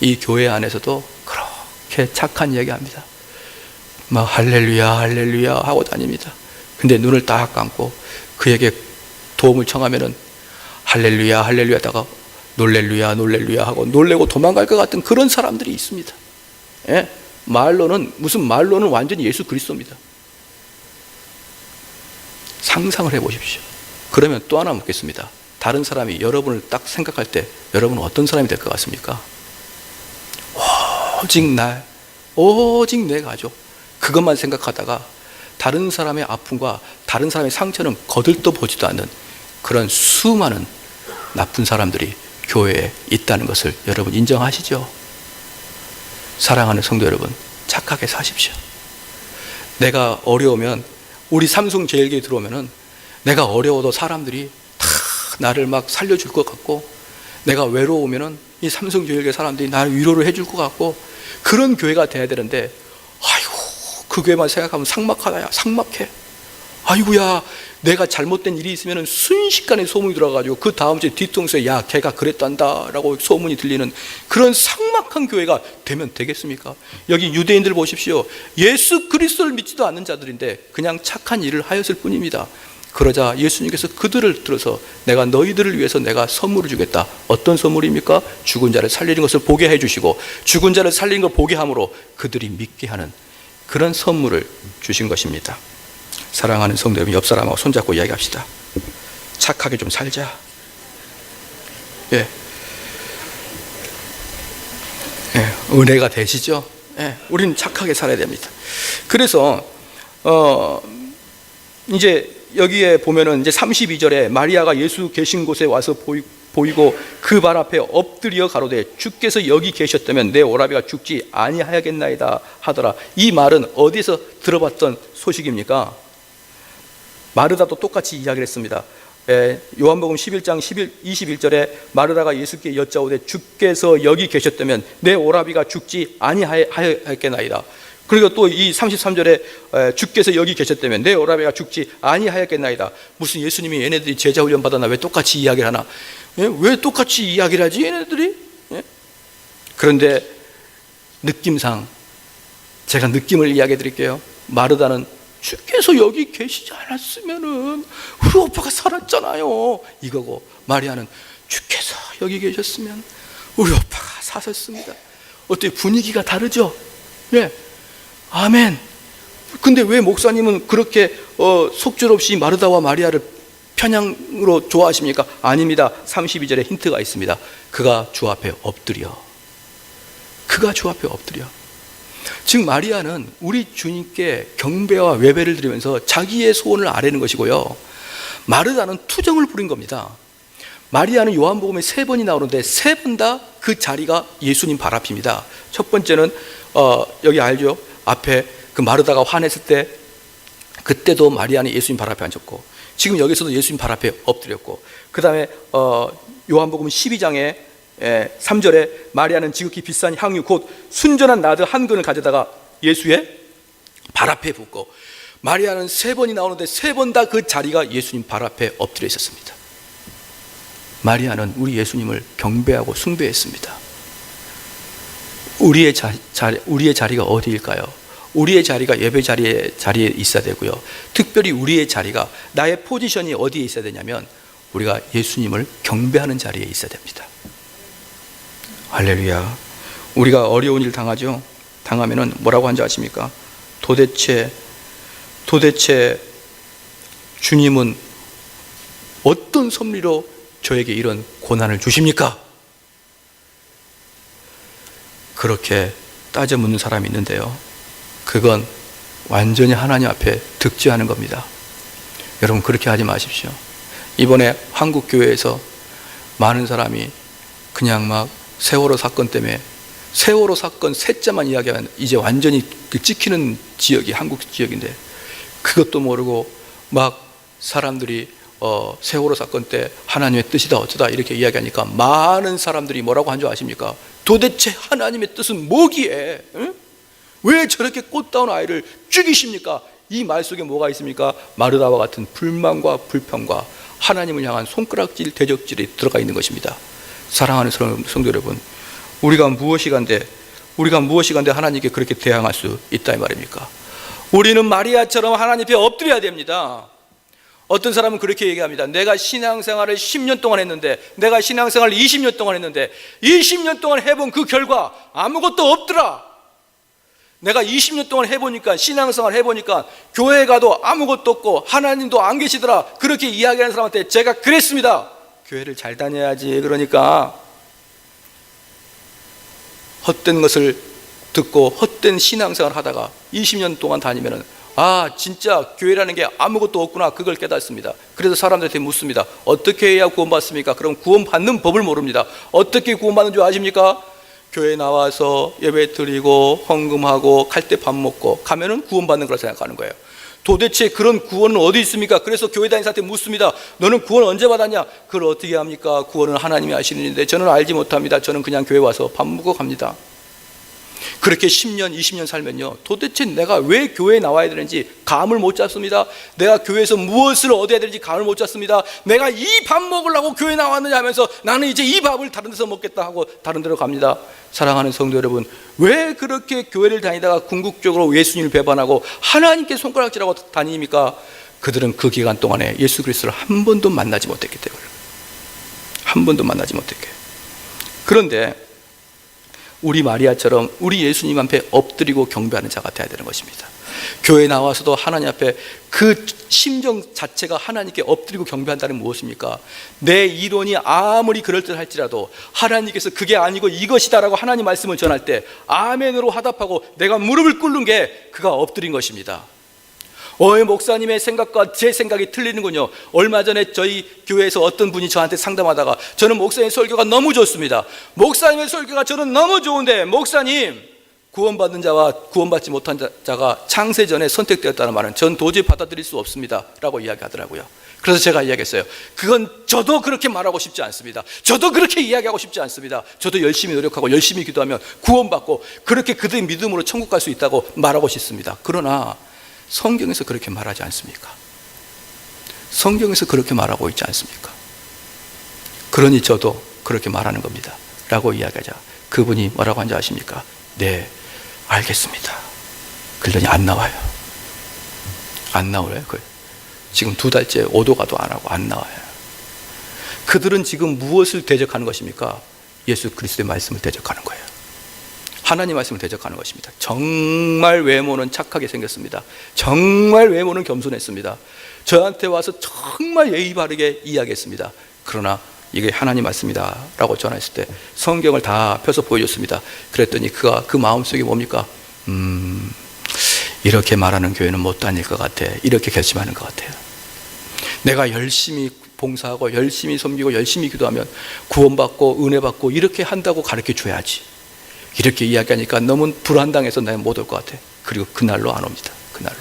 이 교회 안에서도 그렇게 착한 이야기합니다. 막 할렐루야 할렐루야 하고 다닙니다. 근데 눈을 딱 감고 그에게 도움을 청하면은 할렐루야 할렐루야 하다가 놀렐루야 놀렐루야 하고 놀래고 도망갈 것 같은 그런 사람들이 있습니다. 예? 말로는 완전히 예수 그리스도입니다. 상상을 해보십시오. 그러면 또 하나 묻겠습니다. 다른 사람이 여러분을 딱 생각할 때 여러분은 어떤 사람이 될 것 같습니까? 오직 내 가족 그것만 생각하다가 다른 사람의 아픔과 다른 사람의 상처는 거들떠 보지도 않는 그런 수많은 나쁜 사람들이 교회에 있다는 것을 여러분 인정하시죠? 사랑하는 성도 여러분, 착하게 사십시오. 내가 어려우면 우리 삼성제일교회 들어오면은 내가 어려워도 사람들이 다 나를 막 살려줄 것 같고 내가 외로우면은 이 삼성제일교회 사람들이 나를 위로를 해줄 것 같고 그런 교회가 돼야 되는데 아이고 그 교회만 생각하면 삭막해. 아이고야 내가 잘못된 일이 있으면 순식간에 소문이 들어가지고 그 다음 주에 뒤통수에 야 걔가 그랬단다 라고 소문이 들리는 그런 삭막한 교회가 되면 되겠습니까? 여기 유대인들 보십시오. 예수 그리스도를 믿지도 않는 자들인데 그냥 착한 일을 하였을 뿐입니다. 그러자 예수님께서 그들을 들어서 내가 너희들을 위해서 내가 선물을 주겠다. 어떤 선물입니까? 죽은 자를 살리는 것을 보게 해주시고 죽은 자를 살리는 걸 보게 함으로 그들이 믿게 하는 그런 선물을 주신 것입니다. 사랑하는 성도 여러분, 옆 사람하고 손잡고 이야기합시다. 착하게 좀 살자. 은혜가 되시죠? 예, 우리는 착하게 살아야 됩니다. 그래서 이제 여기에 보면은 이제 32절에 마리아가 예수 계신 곳에 와서 보이고 그 발 앞에 엎드려 가로되 주께서 여기 계셨다면 내 오라비가 죽지 아니하겠나이다 하더라. 이 말은 어디서 들어봤던 소식입니까? 마르다도 똑같이 이야기를 했습니다. 요한복음 11장 21절에 마르다가 예수께 여짜오되 주께서 여기 계셨다면 내 오라비가 죽지 아니하였겠나이다. 그리고 또 이 33절에 주께서 여기 계셨다면 내 오라비가 죽지 아니하였겠나이다. 무슨 예수님이 얘네들이 제자 훈련 받았나? 왜 똑같이 이야기를 하나? 왜 똑같이 이야기를 하지 얘네들이? 그런데 느낌상 제가 느낌을 이야기해 드릴게요. 마르다는 주께서 여기 계시지 않았으면은 우리 오빠가 살았잖아요 이거고, 마리아는 주께서 여기 계셨으면 우리 오빠가 사셨습니다. 어때요? 분위기가 다르죠? 네. 아멘. 근데 왜 목사님은 그렇게 속절없이 마르다와 마리아를 편향으로 좋아하십니까? 아닙니다. 32절에 힌트가 있습니다. 그가 주 앞에 엎드려. 그가 주 앞에 엎드려. 즉 마리아는 우리 주님께 경배와 외배를 드리면서 자기의 소원을 아뢰는 것이고요, 마르다는 투정을 부린 겁니다. 마리아는 요한복음에 3번이 나오는데 3번 다 그 자리가 예수님 발 앞입니다. 첫 번째는 여기 알죠? 앞에 그 마르다가 화냈을 때 그때도 마리아는 예수님 발 앞에 앉았고, 지금 여기서도 예수님 발 앞에 엎드렸고, 그 다음에 요한복음 12장에 3절에 마리아는 지극히 비싼 향유 곧 순전한 나드 한 근을 가져다가 예수의 발 앞에 붓고, 마리아는 3번이 나오는데 3번 다 그 자리가 예수님 발 앞에 엎드려 있었습니다. 마리아는 우리 예수님을 경배하고 숭배했습니다. 우리의 자리가 어디일까요? 우리의 자리가 예배 자리에 있어야 되고요, 특별히 우리의 자리가, 나의 포지션이 어디에 있어야 되냐면 우리가 예수님을 경배하는 자리에 있어야 됩니다. 할렐루야. 우리가 어려운 일 당하죠? 당하면은 뭐라고 한지 아십니까? 도대체 주님은 어떤 섭리로 저에게 이런 고난을 주십니까? 그렇게 따져 묻는 사람이 있는데요, 그건 완전히 하나님 앞에 득죄하는 겁니다. 여러분 그렇게 하지 마십시오. 이번에 한국 교회에서 많은 사람이 그냥 막 세월호 사건 때문에, 세월호 사건 셋자만 이야기하면 이제 완전히 찍히는 지역이 한국 지역인데, 그것도 모르고 막 사람들이 세월호 사건 때 하나님의 뜻이다 어쩌다 이렇게 이야기하니까 많은 사람들이 뭐라고 한 줄 아십니까? 도대체 하나님의 뜻은 뭐기에? 응? 왜 저렇게 꽃다운 아이를 죽이십니까? 이 말 속에 뭐가 있습니까? 마르다와 같은 불만과 불평과 하나님을 향한 손가락질, 대적질이 들어가 있는 것입니다. 사랑하는 성도 여러분, 우리가 무엇이 간데 하나님께 그렇게 대항할 수 있다 이 말입니까? 우리는 마리아처럼 하나님 앞에 엎드려야 됩니다. 어떤 사람은 그렇게 얘기합니다. 내가 신앙생활을 10년 동안 했는데, 내가 신앙생활을 20년 동안 했는데 20년 동안 해본 그 결과 아무것도 없더라. 내가 20년 동안 해보니까, 신앙생활 해보니까 교회 가도 아무것도 없고 하나님도 안 계시더라. 그렇게 이야기하는 사람한테 제가 그랬습니다. 교회를 잘 다녀야지. 그러니까 헛된 것을 듣고 헛된 신앙생활을 하다가 20년 동안 다니면은 진짜 교회라는 게 아무것도 없구나, 그걸 깨닫습니다. 그래서 사람들한테 묻습니다. 어떻게 해야 구원받습니까? 그럼 구원받는 법을 모릅니다. 어떻게 구원받는 줄 아십니까? 교회 나와서 예배 드리고 헌금하고 갈 때 밥 먹고 가면은 구원받는 거라 생각하는 거예요. 도대체 그런 구원은 어디 있습니까? 그래서 교회 다니는 사람한테 묻습니다. 너는 구원 언제 받았냐? 그걸 어떻게 합니까? 구원은 하나님이 하시는 일인데 저는 알지 못합니다. 저는 그냥 교회 와서 밥 먹고 갑니다. 그렇게 10년, 20년 살면요, 도대체 내가 왜 교회에 나와야 되는지 감을 못 잡습니다. 내가 교회에서 무엇을 얻어야 되는지 감을 못 잡습니다. 내가 이 밥 먹으려고 교회 나왔느냐 하면서 나는 이제 이 밥을 다른 데서 먹겠다 하고 다른 데로 갑니다. 사랑하는 성도 여러분, 왜 그렇게 교회를 다니다가 궁극적으로 예수님을 배반하고 하나님께 손가락질하고 다닙니까? 그들은 그 기간 동안에 예수 그리스도를 한 번도 만나지 못했기 때문에. 한 번도 만나지 못했게. 그런데 우리 마리아처럼 우리 예수님 앞에 엎드리고 경배하는 자가 되어야 되는 것입니다. 교회에 나와서도 하나님 앞에 그 심정 자체가 하나님께 엎드리고 경배한다는 무엇입니까? 내 이론이 아무리 그럴듯할지라도 하나님께서 그게 아니고 이것이다라고 하나님 말씀을 전할 때 아멘으로 화답하고 내가 무릎을 꿇는 게 그가 엎드린 것입니다. 목사님의 생각과 제 생각이 틀리는군요. 얼마 전에 저희 교회에서 어떤 분이 저한테 상담하다가 저는 목사님의 설교가 너무 좋습니다. 목사님의 설교가 저는 너무 좋은데 목사님, 구원받는 자와 구원받지 못한 자가 창세전에 선택되었다는 말은 전 도저히 받아들일 수 없습니다 라고 이야기하더라고요. 그래서 제가 이야기했어요. 그건 저도 그렇게 말하고 싶지 않습니다. 저도 그렇게 이야기하고 싶지 않습니다. 저도 열심히 노력하고 열심히 기도하면 구원받고 그렇게 그들의 믿음으로 천국 갈 수 있다고 말하고 싶습니다. 그러나 성경에서 그렇게 말하지 않습니까? 성경에서 그렇게 말하고 있지 않습니까? 그러니 저도 그렇게 말하는 겁니다 라고 이야기하자 그분이 뭐라고 한지 아십니까? 네, 알겠습니다. 그러더니 안 나와요. 안 나오래요. 지금 2달째 오도가도 안 하고 안 나와요. 그들은 지금 무엇을 대적하는 것입니까? 예수 그리스도의 말씀을 대적하는 거예요. 하나님 말씀을 대적하는 것입니다. 정말 외모는 착하게 생겼습니다. 정말 외모는 겸손했습니다. 저한테 와서 정말 예의 바르게 이야기했습니다. 그러나 이게 하나님 말씀이다 라고 전했을 때 성경을 다 펴서 보여줬습니다. 그랬더니 그가 그 마음속에 뭡니까? 이렇게 말하는 교회는 못 다닐 것 같아. 이렇게 결심하는 것 같아요. 내가 열심히 봉사하고 열심히 섬기고 열심히 기도하면 구원받고 은혜받고 이렇게 한다고 가르쳐 줘야지. 이렇게 이야기하니까 너무 불안당해서 내가 못 올 것 같아. 그리고 그날로 안 옵니다. 그날로.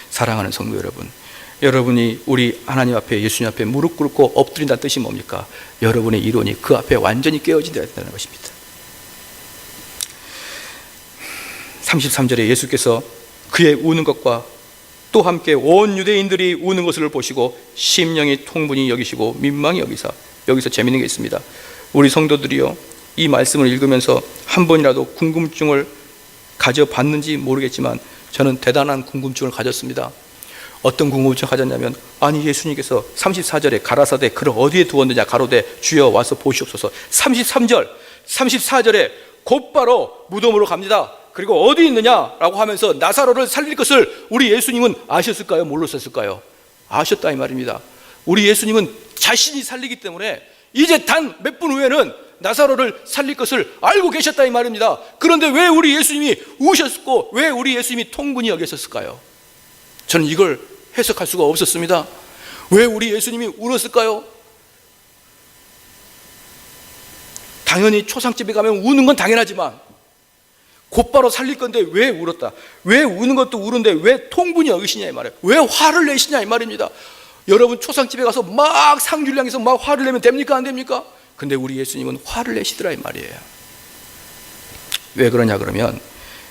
사랑하는 성도 여러분, 여러분이 우리 하나님 앞에 예수님 앞에 무릎 꿇고 엎드린다는 뜻이 뭡니까? 여러분의 이론이 그 앞에 완전히 깨어진다는 것입니다. 33절에 예수께서 그의 우는 것과 또 함께 온 유대인들이 우는 것을 보시고 심령이 통분히 여기시고 민망히 여기사, 여기서 재미있는 게 있습니다. 우리 성도들이요, 이 말씀을 읽으면서 한 번이라도 궁금증을 가져봤는지 모르겠지만 저는 대단한 궁금증을 가졌습니다. 어떤 궁금증을 가졌냐면, 아니 예수님께서 34절에 가라사대 그를 어디에 두었느냐 가로되 주여 와서 보시옵소서. 34절에 곧바로 무덤으로 갑니다. 그리고 어디 있느냐라고 하면서 나사로를 살릴 것을 우리 예수님은 아셨을까요? 몰랐을까요? 아셨다 이 말입니다. 우리 예수님은 자신이 살리기 때문에 이제 단 몇 분 후에는 나사로를 살릴 것을 알고 계셨다 이 말입니다. 그런데 왜 우리 예수님이 우셨고 왜 우리 예수님이 통분히 여겼을까요? 저는 이걸 해석할 수가 없었습니다. 왜 우리 예수님이 울었을까요? 당연히 초상집에 가면 우는 건 당연하지만 곧바로 살릴 건데 왜 울었다? 왜 우는 것도 우는데 왜 통분히 여기시냐 이 말이에요. 왜 화를 내시냐 이 말입니다. 여러분 초상집에 가서 막 상주를 향해서 막 화를 내면 됩니까? 안 됩니까? 근데 우리 예수님은 화를 내시더라 이 말이에요. 왜 그러냐 그러면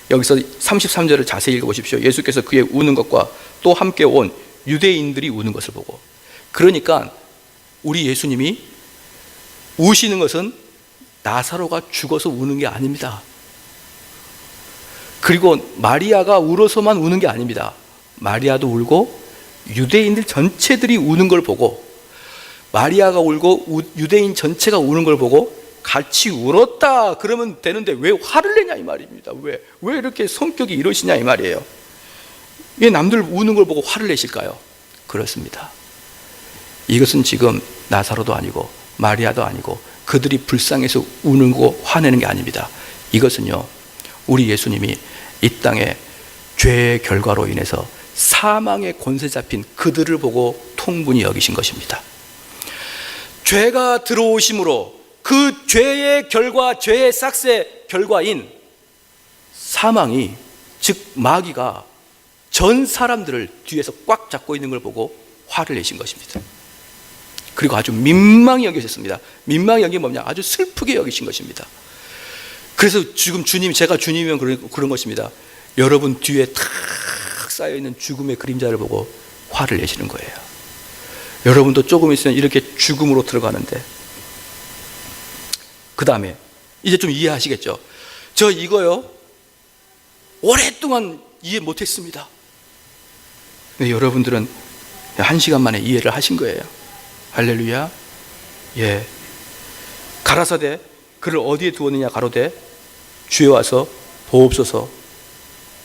여기서 33절을 자세히 읽어보십시오. 예수께서 그의 우는 것과 또 함께 온 유대인들이 우는 것을 보고, 그러니까 우리 예수님이 우시는 것은 나사로가 죽어서 우는 게 아닙니다. 그리고 마리아가 울어서만 우는 게 아닙니다. 마리아도 울고 유대인들 전체들이 우는 걸 보고, 마리아가 울고 유대인 전체가 우는 걸 보고 같이 울었다 그러면 되는데 왜 화를 내냐 이 말입니다. 왜 이렇게 성격이 이러시냐 이 말이에요. 왜 남들 우는 걸 보고 화를 내실까요? 그렇습니다. 이것은 지금 나사로도 아니고 마리아도 아니고 그들이 불쌍해서 우는 거 화내는 게 아닙니다. 이것은요, 우리 예수님이 이 땅에 죄의 결과로 인해서 사망의 권세 잡힌 그들을 보고 통분히 여기신 것입니다. 죄가 들어오심으로 그 죄의 결과, 죄의 싹스의 결과인 사망이, 즉 마귀가 전 사람들을 뒤에서 꽉 잡고 있는 걸 보고 화를 내신 것입니다. 그리고 아주 민망히 여기셨습니다. 민망히 여긴 뭐냐? 아주 슬프게 여기신 것입니다. 그래서 지금 제가 주님이면 그런 것입니다. 여러분 뒤에 탁 쌓여있는 죽음의 그림자를 보고 화를 내시는 거예요. 여러분도 조금 있으면 이렇게 죽음으로 들어가는데, 그 다음에 이제 좀 이해하시겠죠? 저 이거요 오랫동안 이해 못했습니다. 근데 여러분들은 1시간 만에 이해를 하신 거예요. 할렐루야. 예. 가라사대 그를 어디에 두었느냐 가로되 주여 와서 보옵소서.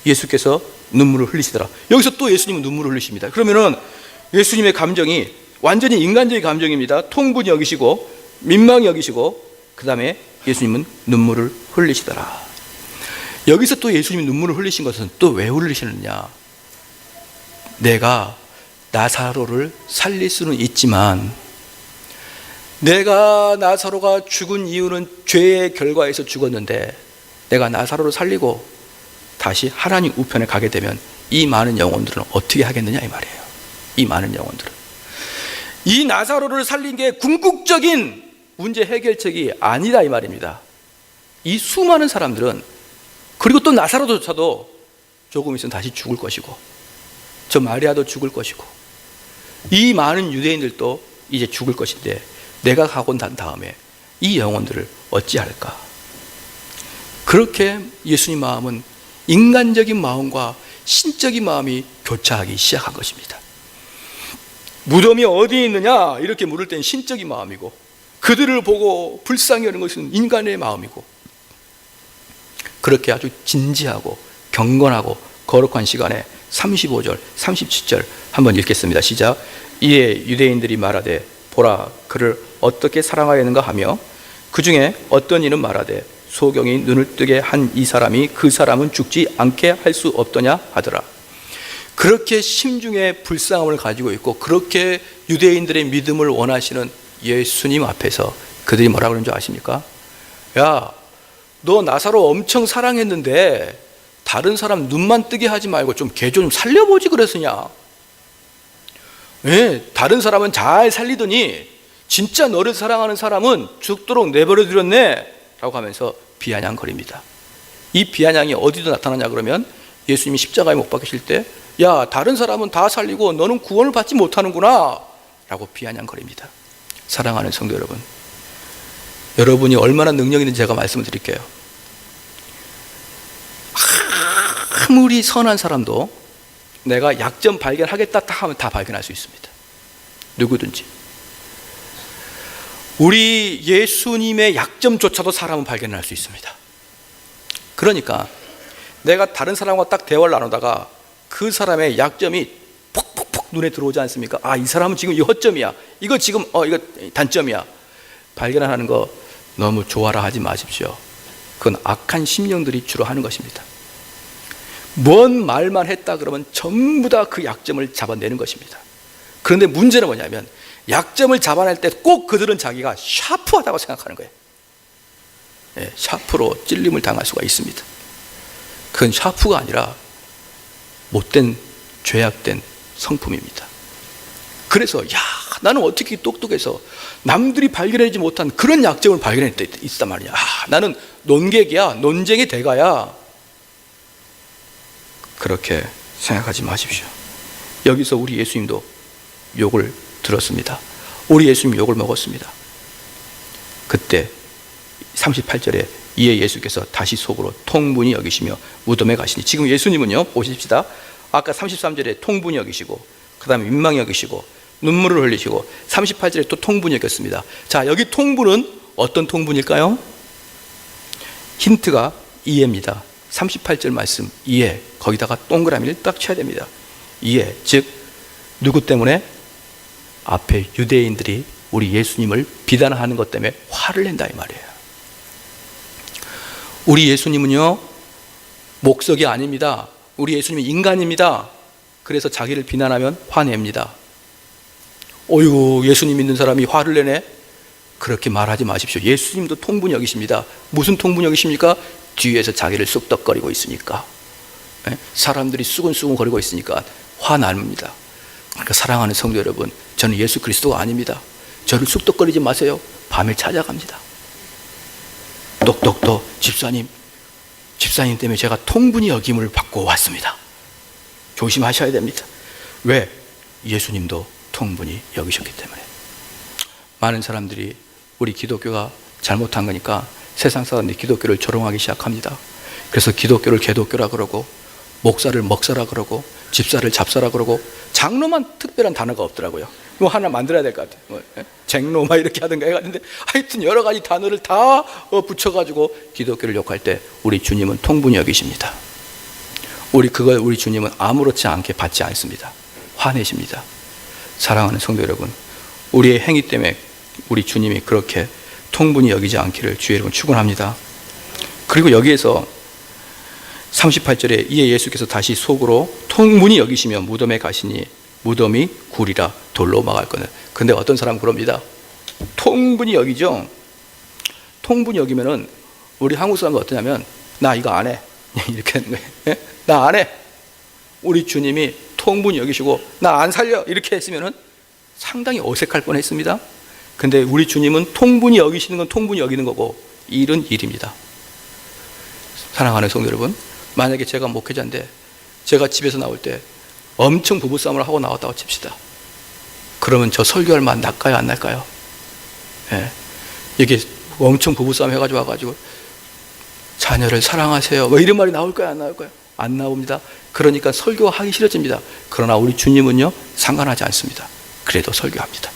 예수께서 눈물을 흘리시더라. 여기서 또 예수님은 눈물을 흘리십니다. 그러면은 예수님의 감정이 완전히 인간적인 감정입니다. 통분이 여기시고 민망히 여기시고 그 다음에 예수님은 눈물을 흘리시더라. 여기서 또 예수님이 눈물을 흘리신 것은 또 왜 흘리시느냐? 내가 나사로를 살릴 수는 있지만 내가 나사로가 죽은 이유는 죄의 결과에서 죽었는데 내가 나사로를 살리고 다시 하나님 우편에 가게 되면 이 많은 영혼들은 어떻게 하겠느냐 이 말이에요. 이 많은 영혼들은 이 나사로를 살린 게 궁극적인 문제 해결책이 아니다 이 말입니다. 이 수많은 사람들은 그리고 또 나사로조차도 조금 있으면 다시 죽을 것이고 저 마리아도 죽을 것이고 이 많은 유대인들도 이제 죽을 것인데 내가 가고 난 다음에 이 영혼들을 어찌할까? 그렇게 예수님 마음은 인간적인 마음과 신적인 마음이 교차하기 시작한 것입니다. 무덤이 어디 있느냐 이렇게 물을 땐 신적인 마음이고 그들을 보고 불쌍히 여기는 것은 인간의 마음이고 그렇게 아주 진지하고 경건하고 거룩한 시간에 35절 37절 한번 읽겠습니다. 시작. 이에 유대인들이 말하되 보라 그를 어떻게 사랑하였는가 하며 그 중에 어떤 이는 말하되 소경이 눈을 뜨게 한 이 사람이 그 사람은 죽지 않게 할 수 없더냐 하더라. 그렇게 심중의 불쌍함을 가지고 있고 그렇게 유대인들의 믿음을 원하시는 예수님 앞에서 그들이 뭐라 그러는 줄 아십니까? 야, 너 나사로 엄청 사랑했는데 다른 사람 눈만 뜨게 하지 말고 좀 걔 좀 살려보지 그랬으냐? 왜? 다른 사람은 잘 살리더니 진짜 너를 사랑하는 사람은 죽도록 내버려 두렸네 라고 하면서 비아냥거립니다. 이 비아냥이 어디도 나타나냐 그러면 예수님이 십자가에 못 박히실 때 야, 다른 사람은 다 살리고 너는 구원을 받지 못하는구나 라고 비아냥거립니다. 사랑하는 성도 여러분, 여러분이 얼마나 능력 있는지 제가 말씀을 드릴게요. 아무리 선한 사람도 내가 약점 발견하겠다 하면 다 발견할 수 있습니다. 누구든지. 우리 예수님의 약점조차도 사람은 발견할 수 있습니다. 그러니까 내가 다른 사람과 딱 대화를 나누다가 그 사람의 약점이 폭폭폭 눈에 들어오지 않습니까? 아, 이 사람은 지금 이 허점이야. 이거 지금 이거 단점이야. 발견하는 거 너무 좋아라 하지 마십시오. 그건 악한 심령들이 주로 하는 것입니다. 뭔 말만 했다 그러면 전부 다 그 약점을 잡아내는 것입니다. 그런데 문제는 뭐냐면 약점을 잡아낼 때 꼭 그들은 자기가 샤프하다고 생각하는 거예요. 네, 샤프로 찔림을 당할 수가 있습니다. 그건 샤프가 아니라 못된 죄악된 성품입니다. 그래서 야, 나는 어떻게 똑똑해서 남들이 발견하지 못한 그런 약점을 발견했단 말이야. 아, 나는 논객이야, 논쟁의 대가야. 그렇게 생각하지 마십시오. 여기서 우리 예수님도 욕을 들었습니다. 우리 예수님 욕을 먹었습니다. 그때 38절에 이에 예수께서 다시 속으로 통분히 여기시며 무덤에 가시니, 지금 예수님은요, 보십시다. 아까 33절에 통분히 여기시고 그 다음에 민망히 여기시고 눈물을 흘리시고 38절에 또 통분히 여겼습니다. 자, 여기 통분은 어떤 통분일까요? 힌트가 이해입니다. 38절 말씀 이해, 거기다가 동그라미를 딱 쳐야 됩니다. 이해, 즉 누구 때문에? 앞에 유대인들이 우리 예수님을 비난하는 것 때문에 화를 낸다 이 말이에요. 우리 예수님은요, 목석이 아닙니다. 우리 예수님은 인간입니다. 그래서 자기를 비난하면 화냅니다. 어이구, 예수님 믿는 사람이 화를 내네? 그렇게 말하지 마십시오. 예수님도 통분이 여기십니다. 무슨 통분이 여기십니까? 뒤에서 자기를 쑥덕거리고 있으니까, 사람들이 수근수근 거리고 있으니까 화납니다. 그러니까 사랑하는 성도 여러분, 저는 예수 그리스도가 아닙니다. 저를 쑥덕거리지 마세요. 밤에 찾아갑니다. 똑똑똑, 집사님 때문에 제가 통분이 여김을 받고 왔습니다. 조심하셔야 됩니다. 왜? 예수님도 통분이 여기셨기 때문에. 많은 사람들이 우리 기독교가 잘못한 거니까 세상 사람들이 기독교를 조롱하기 시작합니다. 그래서 기독교를 개독교라 그러고 목사를 먹사라 그러고 집사를 잡사라 그러고 장로만 특별한 단어가 없더라고요. 뭐 하나 만들어야 될 것 같아요. 쟁노마 이렇게 하던가 해가지고 하여튼 여러 가지 단어를 다 붙여가지고 기독교를 욕할 때 우리 주님은 통분히 여기십니다. 그걸 우리 주님은 아무렇지 않게 받지 않습니다. 화내십니다. 사랑하는 성도 여러분, 우리의 행위 때문에 우리 주님이 그렇게 통분히 여기지 않기를 주의 이름으로 축원합니다. 그리고 여기에서 38절에 이에 예수께서 다시 속으로 통분히 여기시며 무덤에 가시니 무덤이 굴이라 돌로 막을 거는. 근데 어떤 사람은 그럽니다. 통분히 여기죠. 통분히 여기면은 우리 한국 사람은 어떠냐면 나 이거 안 해 이렇게 하는 거예요. 예? 나 안 해. 우리 주님이 통분히 여기시고 나 안 살려 이렇게 했으면은 상당히 어색할 뻔했습니다. 근데 우리 주님은 통분히 여기시는 건 통분히 여기는 거고 일은 일입니다. 사랑하는 성도 여러분, 만약에 제가 목회자인데 제가 집에서 나올 때 엄청 부부싸움을 하고 나왔다고 칩시다. 그러면 저 설교할 맛 날까요 안 날까요? 예. 이게 엄청 부부싸움 해가지고 와가지고 자녀를 사랑하세요 뭐 이런 말이 나올까요 안 나올까요? 안 나옵니다. 그러니까 설교하기 싫어집니다. 그러나 우리 주님은요 상관하지 않습니다. 그래도 설교합니다.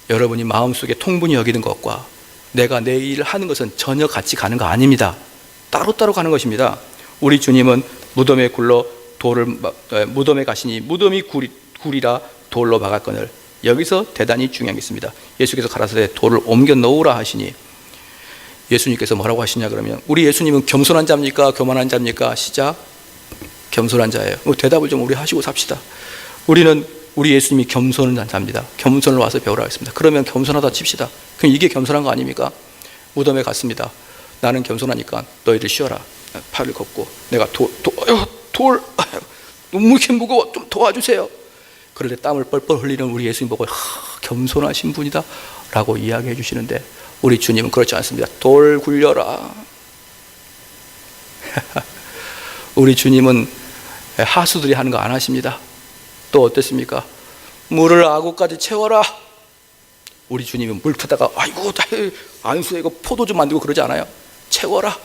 여러분이 마음속에 통분히 여기는 것과 내가 내 일을 하는 것은 전혀 같이 가는 거 아닙니다. 따로따로 가는 것입니다. 우리 주님은 무덤에 가시니 무덤이 굴이라 돌로 막았거늘. 여기서 대단히 중요한 게 있습니다. 예수께서 가라사대 돌을 옮겨 놓으라 하시니 예수님께서 뭐라고 하시냐 그러면 우리 예수님은 겸손한 자입니까 교만한 자입니까? 시작. 겸손한 자예요. 대답을 좀 우리 하시고 삽시다. 우리 예수님이 겸손한 자입니다. 겸손을 와서 배우라 했습니다. 그러면 겸손하다 칩시다. 그럼 이게 겸손한 거 아닙니까? 무덤에 갔습니다. 나는 겸손하니까 너희들 쉬어라. 팔을 걷고 내가 돌 너무 이렇게 무거워 좀 도와주세요. 그럴 때 땀을 뻘뻘 흘리는 우리 예수님 보고 겸손하신 분이다 라고 이야기해 주시는데 우리 주님은 그렇지 않습니다. 돌 굴려라. 우리 주님은 하수들이 하는 거 안 하십니다. 또 어땠습니까? 물을 아구까지 채워라. 우리 주님은 물 타다가 아이고 안수해 이거 포도 좀 만들고 그러지 않아요. 채워라.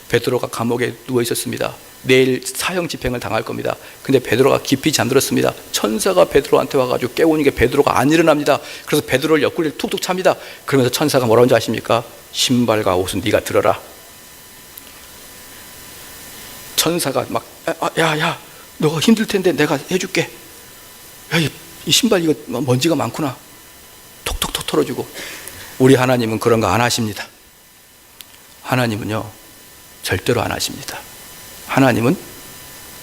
베드로가 감옥에 누워 있었습니다. 내일 사형 집행을 당할 겁니다. 근데 베드로가 깊이 잠들었습니다. 천사가 베드로한테 와가지고 깨우니까 베드로가 안 일어납니다. 그래서 베드로를 옆구리를 툭툭 찹니다. 그러면서 천사가 뭐라고 하는지 아십니까? 신발과 옷은 네가 들어라. 천사가 막 야 너가 힘들 텐데 내가 해줄게. 야, 이 신발 이거 먼지가 많구나. 톡톡톡 털어주고. 우리 하나님은 그런 거 안 하십니다. 하나님은요 절대로 안 하십니다. 하나님은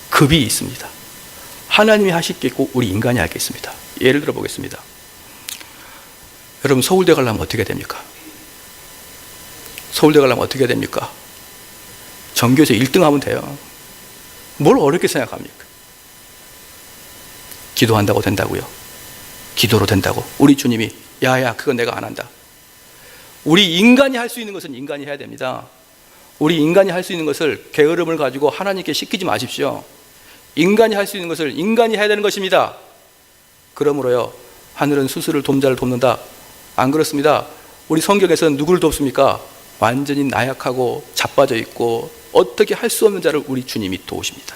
급이 있습니다. 하나님이 하실 게 있고 우리 인간이 할 게 있습니다. 예를 들어 보겠습니다. 여러분 서울대 가려면 어떻게 됩니까? 서울대 가려면 어떻게 됩니까? 전교에서 1등 하면 돼요. 뭘 어렵게 생각합니까? 기도한다고 된다고요? 기도로 된다고? 우리 주님이 야야 그건 내가 안 한다. 우리 인간이 할 수 있는 것은 인간이 해야 됩니다. 우리 인간이 할 수 있는 것을 게으름을 가지고 하나님께 시키지 마십시오. 인간이 할 수 있는 것을 인간이 해야 되는 것입니다. 그러므로요 하늘은 스스로 돕자를 돕는다. 안 그렇습니다. 우리 성경에서는 누구를 돕습니까? 완전히 나약하고 자빠져 있고 어떻게 할 수 없는 자를 우리 주님이 도우십니다.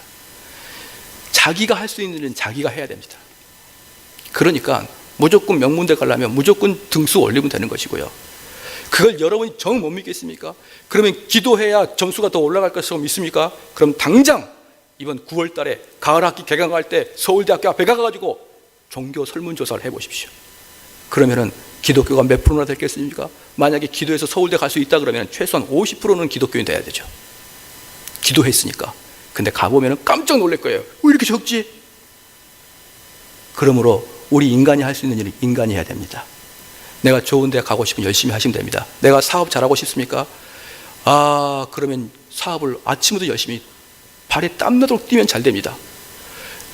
자기가 할 수 있는 일은 자기가 해야 됩니다. 그러니까 무조건 명문대 가려면 무조건 등수 올리면 되는 것이고요. 그걸 여러분이 정 못 믿겠습니까? 그러면 기도해야 점수가 더 올라갈 것이라고 믿습니까? 그럼 당장 이번 9월 달에 가을 학기 개강할 때 서울대학교 앞에 가가지고 종교 설문조사를 해보십시오. 그러면은 기독교가 몇 프로나 됐겠습니까? 만약에 기도해서 서울대 갈 수 있다 그러면 최소한 50%는 기독교인 돼야 되죠. 기도했으니까. 근데 가보면 깜짝 놀랄 거예요. 왜 이렇게 적지? 그러므로 우리 인간이 할 수 있는 일은 인간이 해야 됩니다. 내가 좋은 데 가고 싶으면 열심히 하시면 됩니다. 내가 사업 잘하고 싶습니까? 그러면 사업을 아침부터 열심히 발에 땀나도록 뛰면 잘 됩니다.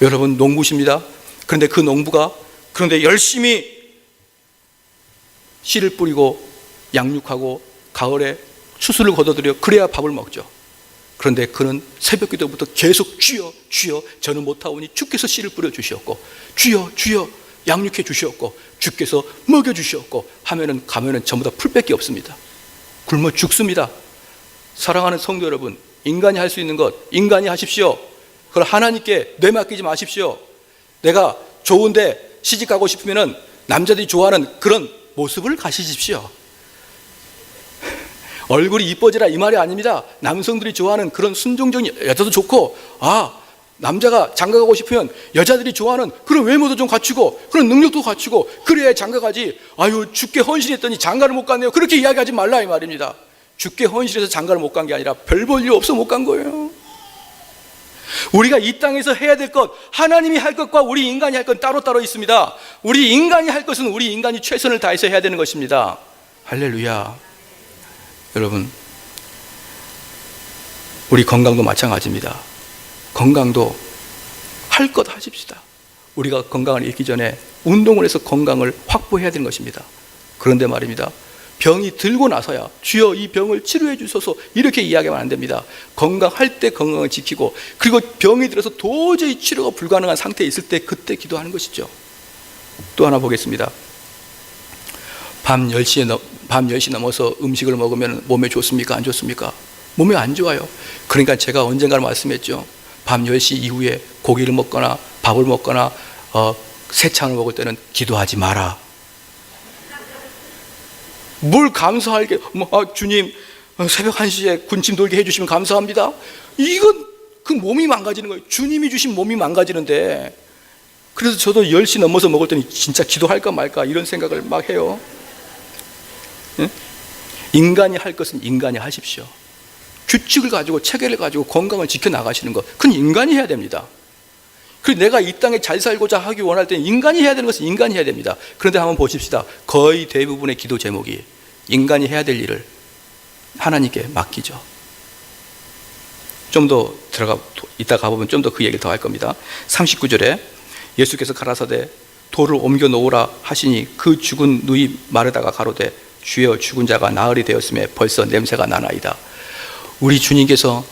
여러분 농부십니다. 그런데 그 농부가 그런데 열심히 씨를 뿌리고 양육하고 가을에 추수를 거둬들여 그래야 밥을 먹죠. 그런데 그는 새벽 기도부터 계속 주여 주여 저는 못하오니 주께서 씨를 뿌려 주시옵고 주여 주여 양육해 주시옵고 주께서 먹여 주시옵고 가면은 전부 다 풀밖에 없습니다. 굶어 죽습니다. 사랑하는 성도 여러분, 인간이 할 수 있는 것 인간이 하십시오. 그걸 하나님께 내맡기지 마십시오. 내가 좋은데 시집 가고 싶으면 남자들이 좋아하는 그런 모습을 가지십시오. 얼굴이 이뻐지라 이 말이 아닙니다. 남성들이 좋아하는 그런 순종적인 여자도 좋고, 남자가 장가가고 싶으면 여자들이 좋아하는 그런 외모도 좀 갖추고 그런 능력도 갖추고 그래야 장가가지. 아유, 죽게 헌신했더니 장가를 못 갔네요. 그렇게 이야기하지 말라 이 말입니다. 죽게 헌신해서 장가를 못 간 게 아니라 별 볼 일 없어 못 간 거예요. 우리가 이 땅에서 해야 될 것, 하나님이 할 것과 우리 인간이 할 건 따로따로 있습니다. 우리 인간이 할 것은 우리 인간이 최선을 다해서 해야 되는 것입니다. 할렐루야. 여러분, 우리 건강도 마찬가지입니다. 건강도 할 것 하십시다. 우리가 건강을 잃기 전에 운동을 해서 건강을 확보해야 되는 것입니다. 그런데 말입니다, 병이 들고 나서야 주여 이 병을 치료해 주소서 이렇게 이야기하면 안 됩니다. 건강할 때 건강을 지키고, 그리고 병이 들어서 도저히 치료가 불가능한 상태에 있을 때 그때 기도하는 것이죠. 또 하나 보겠습니다. 밤 10시 넘어서 음식을 먹으면 몸에 좋습니까? 안 좋습니까? 몸에 안 좋아요. 그러니까 제가 언젠가 말씀했죠. 밤 10시 이후에 고기를 먹거나 밥을 먹거나 세찬을 먹을 때는 기도하지 마라. 뭘 감사할 게, 주님 새벽 1시에 군침 돌게 해주시면 감사합니다. 이건 그 몸이 망가지는 거예요. 주님이 주신 몸이 망가지는데. 그래서 저도 10시 넘어서 먹을 때는 진짜 기도할까 말까 이런 생각을 막 해요. 응? 인간이 할 것은 인간이 하십시오. 규칙을 가지고 체계를 가지고 건강을 지켜나가시는 것, 그건 인간이 해야 됩니다. 그리고 내가 이 땅에 잘 살고자 하기 원할 때는 인간이 해야 되는 것은 인간이 해야 됩니다. 그런데 한번 보십시다. 거의 대부분의 기도 제목이 인간이 해야 될 일을 하나님께 맡기죠. 좀 더 이따 가보면 좀 더 그 얘기를 더 할 겁니다. 39절에 예수께서 가라사대 돌을 옮겨 놓으라 하시니 그 죽은 누이 마르다가 가로되 주여 죽은 자가 나흘이 되었음에 벌써 냄새가 나나이다. 우리 주님께서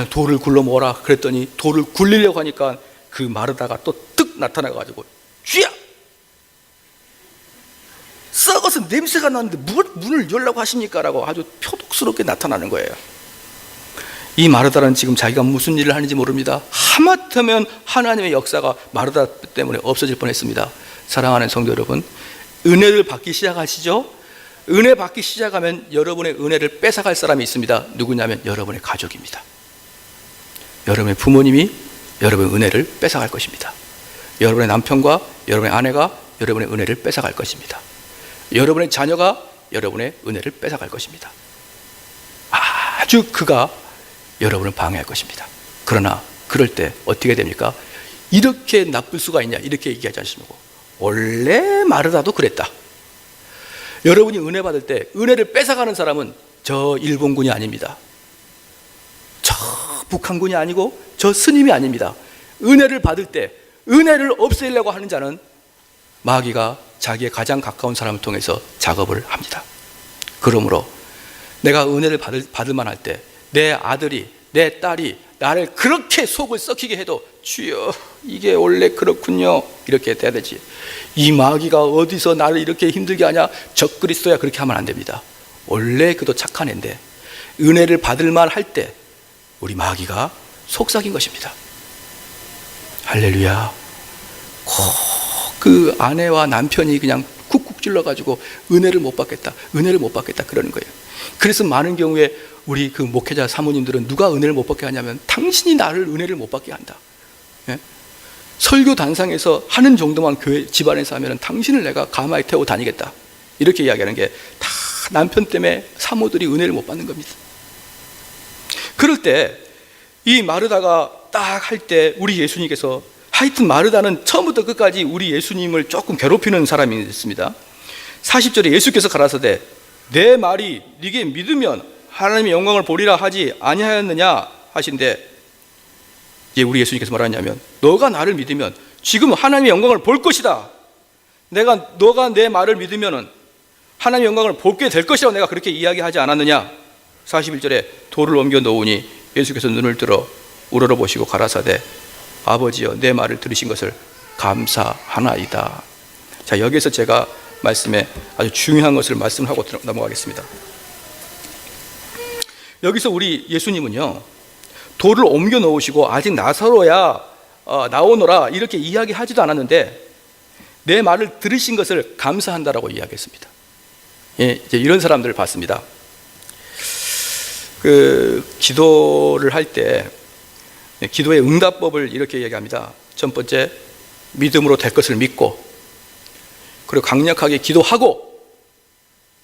돌을 굴러 모으라 그랬더니 돌을 굴리려고 하니까 그 마르다가 또 뜩 나타나가지고 주여! 썩어서 냄새가 나는데 문을 열라고 하십니까? 라고 아주 표독스럽게 나타나는 거예요. 이 마르다는 지금 자기가 무슨 일을 하는지 모릅니다. 하마터면 하나님의 역사가 마르다 때문에 없어질 뻔했습니다. 사랑하는 성도 여러분, 은혜를 받기 시작하시죠? 은혜 받기 시작하면 여러분의 은혜를 뺏어갈 사람이 있습니다. 누구냐면 여러분의 가족입니다. 여러분의 부모님이 여러분의 은혜를 뺏어갈 것입니다. 여러분의 남편과 여러분의 아내가 여러분의 은혜를 뺏어갈 것입니다. 여러분의 자녀가 여러분의 은혜를 뺏어갈 것입니다. 아주 그가 여러분을 방해할 것입니다. 그러나 그럴 때 어떻게 됩니까? 이렇게 나쁠 수가 있냐 이렇게 얘기하지 않습니까? 원래 마르다도 그랬다. 여러분이 은혜 받을 때 은혜를 뺏어가는 사람은 저 일본군이 아닙니다. 저 북한군이 아니고 저 스님이 아닙니다. 은혜를 받을 때 은혜를 없애려고 하는 자는 마귀가 자기의 가장 가까운 사람을 통해서 작업을 합니다. 그러므로 내가 은혜를 받을 만할 때 내 아들이 내 딸이 나를 그렇게 속을 썩히게 해도 주여 이게 원래 그렇군요 이렇게 돼야 되지. 이 마귀가 어디서 나를 이렇게 힘들게 하냐, 적그리스도야 그렇게 하면 안 됩니다. 원래 그도 착한 애인데 은혜를 받을 만할 때 우리 마귀가 속삭인 것입니다. 할렐루야. 그 아내와 남편이 그냥 쿡쿡 찔러가지고 은혜를 못 받겠다 그러는 거예요. 그래서 많은 경우에 우리 그 목회자 사모님들은 누가 은혜를 못 받게 하냐면 당신이 나를 은혜를 못 받게 한다. 예? 설교 단상에서 하는 정도만 교회 집안에서 하면 당신을 내가 가마에 태워 다니겠다 이렇게 이야기하는 게 다 남편 때문에 사모들이 은혜를 못 받는 겁니다. 그럴 때 이 마르다가 딱 할 때 우리 예수님께서 하여튼 마르다는 처음부터 끝까지 우리 예수님을 조금 괴롭히는 사람이 됐습니다. 40절에 예수께서 가라사대 내 말이 네게 믿으면 하나님의 영광을 보리라 하지 아니하였느냐 하신데, 이제 우리 예수님께서 말하냐면 너가 나를 믿으면 지금 하나님의 영광을 볼 것이다. 너가 내 말을 믿으면 하나님의 영광을 보게 될 것이라고 내가 그렇게 이야기하지 않았느냐. 41절에 돌을 옮겨 놓으니 예수께서 눈을 들어 우러러보시고 가라사대 아버지여 내 말을 들으신 것을 감사하나이다. 자, 여기서 제가 말씀에 아주 중요한 것을 말씀하고 넘어가겠습니다. 여기서 우리 예수님은요 돌을 옮겨 놓으시고 아직 나사로야 나오너라 이렇게 이야기하지도 않았는데 내 말을 들으신 것을 감사한다라고 이야기했습니다. 예, 이제 이런 사람들을 봤습니다. 기도를 할 때 기도의 응답법을 이렇게 얘기합니다. 첫 번째, 믿음으로 될 것을 믿고, 그리고 강력하게 기도하고,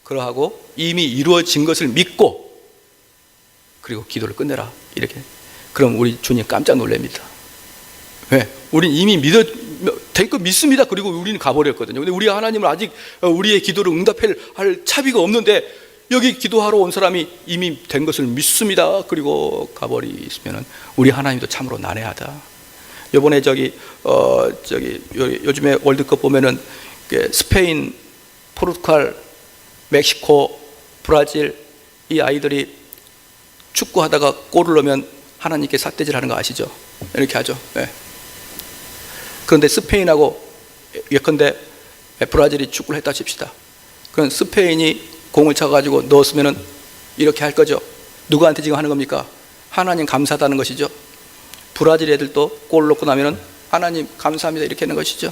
그러하고 이미 이루어진 것을 믿고, 그리고 기도를 끝내라. 이렇게. 그럼 우리 주님 깜짝 놀랍니다. 왜? 우린 이미 될 거 믿습니다. 그리고 우리는 가버렸거든요. 근데 우리 하나님은 아직 우리의 기도를 응답할 차비가 없는데 여기 기도하러 온 사람이 이미 된 것을 믿습니다. 그리고 가버리시면은 우리 하나님도 참으로 난해하다. 이번에 요즘에 월드컵 보면은 스페인, 포르투갈, 멕시코, 브라질 이 아이들이 축구하다가 골을 넣으면 하나님께 삿대질하는 거 아시죠? 이렇게 하죠. 네. 그런데 스페인하고 예컨대 브라질이 축구를 했다 칩시다. 그럼 스페인이 공을 차가지고 넣었으면은 이렇게 할 거죠. 누구한테 지금 하는 겁니까? 하나님 감사하다는 것이죠. 브라질 애들도 골 넣고 나면은 하나님 감사합니다 이렇게 하는 것이죠.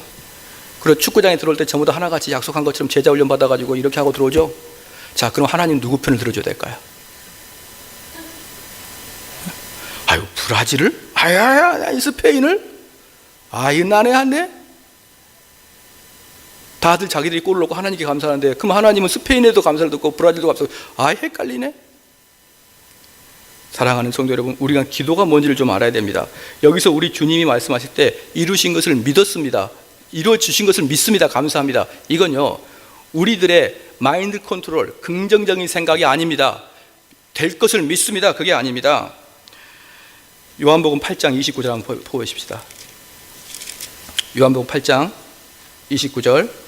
그리고 축구장에 들어올 때 전부 다 하나같이 약속한 것처럼 제자 훈련 받아가지고 이렇게 하고 들어오죠. 자, 그럼 하나님 누구 편을 들어줘야 될까요? 아유, 브라질을? 아야야, 스페인을? 이 난해한데? 다들 자기들이 골을 넣고 하나님께 감사하는데 그럼 하나님은 스페인에도 감사를 듣고 브라질도 감사하고 헷갈리네. 사랑하는 성도 여러분, 우리가 기도가 뭔지를 좀 알아야 됩니다. 여기서 우리 주님이 말씀하실 때 이루신 것을 믿었습니다, 이루어 주신 것을 믿습니다, 감사합니다, 이건요 우리들의 마인드 컨트롤, 긍정적인 생각이 아닙니다. 될 것을 믿습니다, 그게 아닙니다. 요한복음 8장 29절 한번 보십시다. 요한복음 8장 29절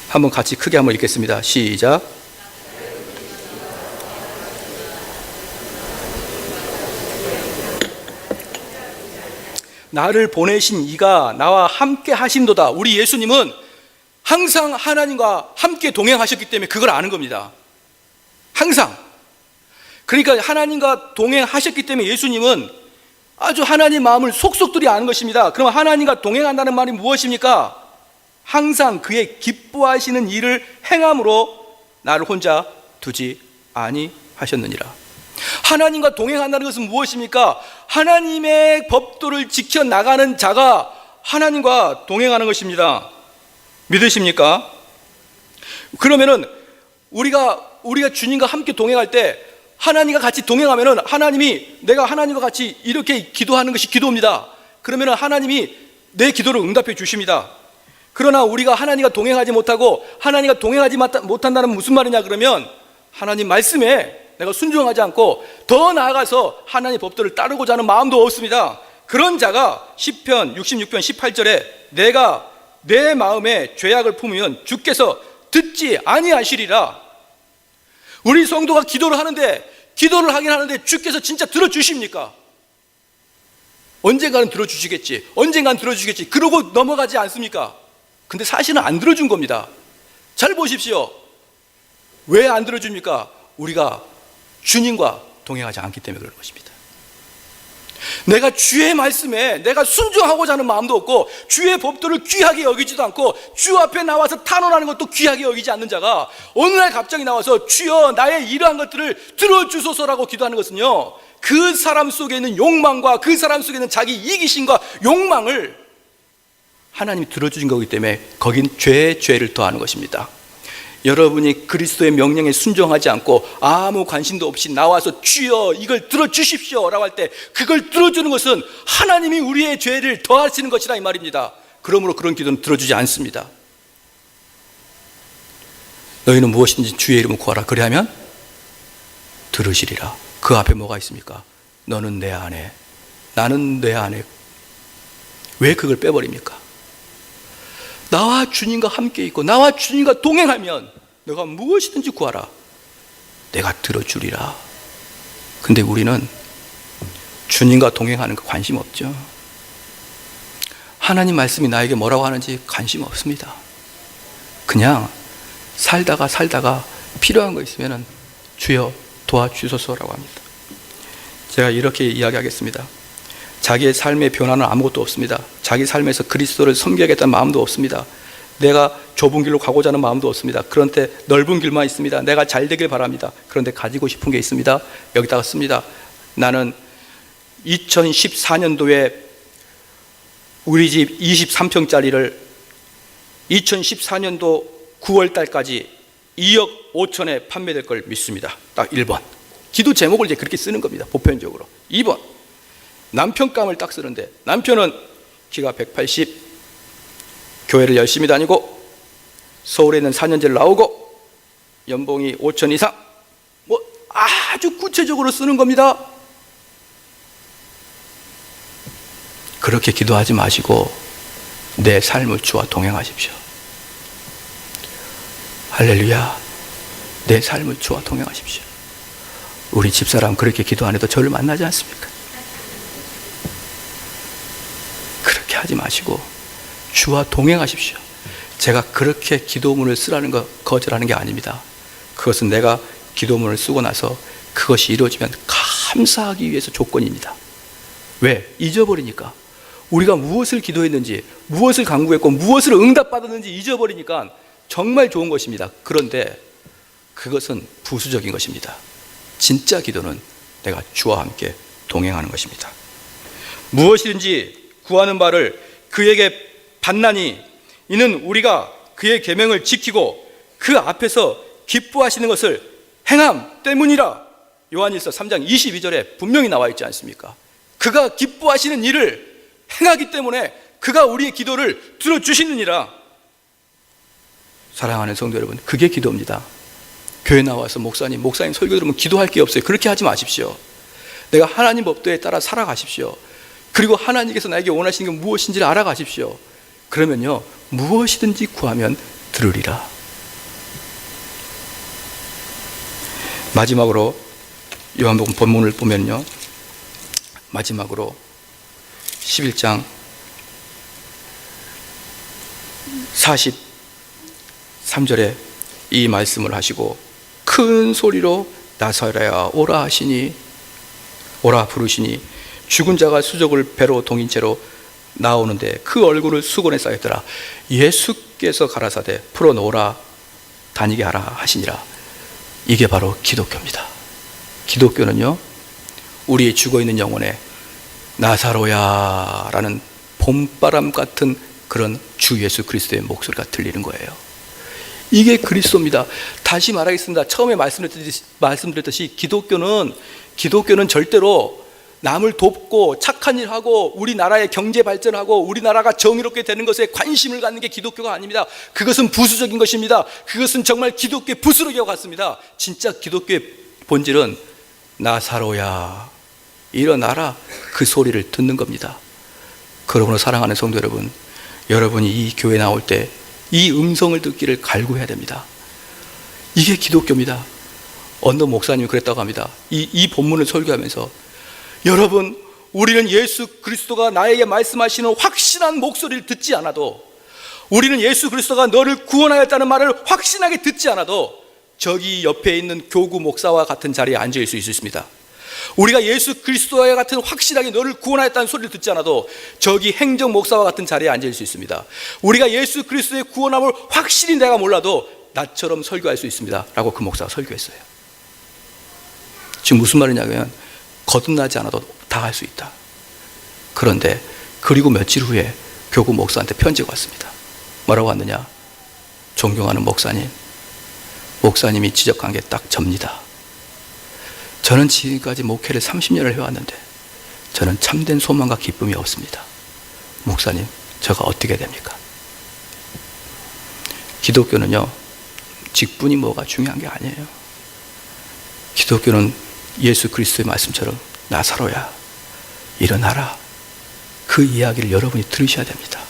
한번 같이 크게 한번 읽겠습니다. 시작. 나를 보내신 이가 나와 함께 하신도다. 우리 예수님은 항상 하나님과 함께 동행하셨기 때문에 그걸 아는 겁니다. 항상. 그러니까 하나님과 동행하셨기 때문에 예수님은 아주 하나님 마음을 속속들이 아는 것입니다. 그럼 하나님과 동행한다는 말이 무엇입니까? 항상 그의 기뻐하시는 일을 행함으로 나를 혼자 두지 아니하셨느니라. 하나님과 동행한다는 것은 무엇입니까? 하나님의 법도를 지켜나가는 자가 하나님과 동행하는 것입니다. 믿으십니까? 그러면은 우리가 주님과 함께 동행할 때 하나님과 같이 동행하면은 하나님이 내가 하나님과 같이 이렇게 기도하는 것이 기도입니다. 그러면은 하나님이 내 기도를 응답해 주십니다. 그러나 우리가 하나님과 동행하지 못하고 하나님과 동행하지 못한다는 무슨 말이냐 그러면 하나님 말씀에 내가 순종하지 않고 더 나아가서 하나님의 법도를 따르고자 하는 마음도 없습니다. 그런 자가 시편 66편 18절에 내가 내 마음에 죄악을 품으면 주께서 듣지 아니하시리라. 우리 성도가 기도를 하긴 하는데 주께서 진짜 들어주십니까? 언젠가는 들어주시겠지, 그러고 넘어가지 않습니까? 근데 사실은 안 들어준 겁니다. 잘 보십시오. 왜 안 들어줍니까? 우리가 주님과 동행하지 않기 때문에 그런 것입니다. 내가 주의 말씀에 내가 순종하고자 하는 마음도 없고 주의 법도를 귀하게 여기지도 않고 주 앞에 나와서 탄원하는 것도 귀하게 여기지 않는 자가 어느 날 갑자기 나와서 주여 나의 이러한 것들을 들어주소서라고 기도하는 것은요, 그 사람 속에 있는 욕망과 그 사람 속에 있는 자기 이기심과 욕망을 하나님이 들어주신 거기 때문에 거긴 죄를 더하는 것입니다. 여러분이 그리스도의 명령에 순종하지 않고 아무 관심도 없이 나와서 주여 이걸 들어주십시오 라고 할 때 그걸 들어주는 것은 하나님이 우리의 죄를 더하시는 것이라 이 말입니다. 그러므로 그런 기도는 들어주지 않습니다. 너희는 무엇인지 주의 이름을 구하라. 그리하면 들으시리라. 그 앞에 뭐가 있습니까? 너는 내 안에, 나는 내 안에. 왜 그걸 빼버립니까? 나와 주님과 함께 있고 나와 주님과 동행하면 너가 무엇이든지 구하라. 내가 들어주리라. 근데 우리는 주님과 동행하는 거 관심 없죠. 하나님 말씀이 나에게 뭐라고 하는지 관심 없습니다. 그냥 살다가 필요한 거 있으면 주여 도와주소서라고 합니다. 제가 이렇게 이야기하겠습니다. 자기의 삶의 변화는 아무것도 없습니다. 자기 삶에서 그리스도를 섬겨야겠다는 마음도 없습니다. 내가 좁은 길로 가고자 하는 마음도 없습니다. 그런데 넓은 길만 있습니다. 내가 잘 되길 바랍니다. 그런데 가지고 싶은 게 있습니다. 여기다가 씁니다. 나는 2014년도에 우리 집 23평짜리를 2014년도 9월 달까지 2억 5천에 판매될 걸 믿습니다. 딱 1번. 기도 제목을 이제 그렇게 쓰는 겁니다. 보편적으로. 2번. 남편감을 딱 쓰는데, 남편은 키가 180, 교회를 열심히 다니고 서울에 있는 4년제를 나오고 연봉이 5천 이상, 뭐 아주 구체적으로 쓰는 겁니다. 그렇게 기도하지 마시고 내 삶을 주와 동행하십시오. 할렐루야. 내 삶을 주와 동행하십시오. 우리 집사람 그렇게 기도 안 해도 저를 만나지 않습니까? 그렇게 하지 마시고 주와 동행하십시오. 제가 그렇게 기도문을 쓰라는 거 거절하는 게 아닙니다. 그것은 내가 기도문을 쓰고 나서 그것이 이루어지면 감사하기 위해서 조건입니다. 왜? 잊어버리니까. 우리가 무엇을 기도했는지, 무엇을 간구했고 무엇을 응답받았는지 잊어버리니까 정말 좋은 것입니다. 그런데 그것은 부수적인 것입니다. 진짜 기도는 내가 주와 함께 동행하는 것입니다. 무엇이든지 구하는 바를 그에게 받나니 이는 우리가 그의 계명을 지키고 그 앞에서 기뻐하시는 것을 행함 때문이라. 요한일서 3장 22절에 분명히 나와 있지 않습니까? 그가 기뻐하시는 일을 행하기 때문에 그가 우리의 기도를 들어주시느니라. 사랑하는 성도 여러분, 그게 기도입니다. 교회 나와서 목사님 설교 들으면 기도할 게 없어요. 그렇게 하지 마십시오. 내가 하나님 법도에 따라 살아가십시오. 그리고 하나님께서 나에게 원하시는 게 무엇인지를 알아가십시오. 그러면요, 무엇이든지 구하면 들으리라. 마지막으로 요한복음 본문을 보면요, 마지막으로 11장 43절에 이 말씀을 하시고 큰 소리로 나사로야 오라 하시니, 오라 부르시니 죽은 자가 수족을 배로 동인 채로 나오는데 그 얼굴을 수건에 쌓였더라. 예수께서 가라사대 풀어놓으라 다니게 하라 하시니라. 이게 바로 기독교입니다. 기독교는요, 우리 죽어있는 영혼에 나사로야 라는 봄바람 같은 그런 주 예수 그리스도의 목소리가 들리는 거예요. 이게 그리스도입니다. 다시 말하겠습니다. 처음에 말씀드렸듯이 기독교는 절대로 남을 돕고 착한 일 하고 우리나라의 경제 발전하고 우리나라가 정의롭게 되는 것에 관심을 갖는 게 기독교가 아닙니다. 그것은 부수적인 것입니다. 그것은 정말 기독교의 부스러기와 같습니다. 진짜 기독교의 본질은 나사로야 일어나라, 그 소리를 듣는 겁니다. 그러므로 사랑하는 성도 여러분, 여러분이 이 교회 나올 때 이 음성을 듣기를 갈구해야 됩니다. 이게 기독교입니다. 어느 목사님이 그랬다고 합니다. 이 본문을 설교하면서, 여러분, 우리는 예수 그리스도가 나에게 말씀하시는 확실한 목소리를 듣지 않아도, 우리는 예수 그리스도가 너를 구원하였다는 말을 확신하게 듣지 않아도 저기 옆에 있는 교구 목사와 같은 자리에 앉아 있을 수 있습니다. 우리가 예수 그리스도와 같은 확실하게 너를 구원하였다는 소리를 듣지 않아도 저기 행정 목사와 같은 자리에 앉을 수 있습니다. 우리가 예수 그리스도의 구원함을 확실히 내가 몰라도 나처럼 설교할 수 있습니다 라고 그 목사가 설교했어요. 지금 무슨 말이냐면 거듭나지 않아도 다 할 수 있다. 그런데 그리고 며칠 후에 교구 목사한테 편지가 왔습니다. 뭐라고 왔느냐? 존경하는 목사님이 지적한 게 딱 접니다. 저는 지금까지 목회를 30년을 해왔는데 저는 참된 소망과 기쁨이 없습니다. 목사님, 저가 어떻게 됩니까? 기독교는요, 직분이 뭐가 중요한 게 아니에요. 기독교는 예수 그리스도의 말씀처럼 나사로야 일어나라, 그 이야기를 여러분이 들으셔야 됩니다.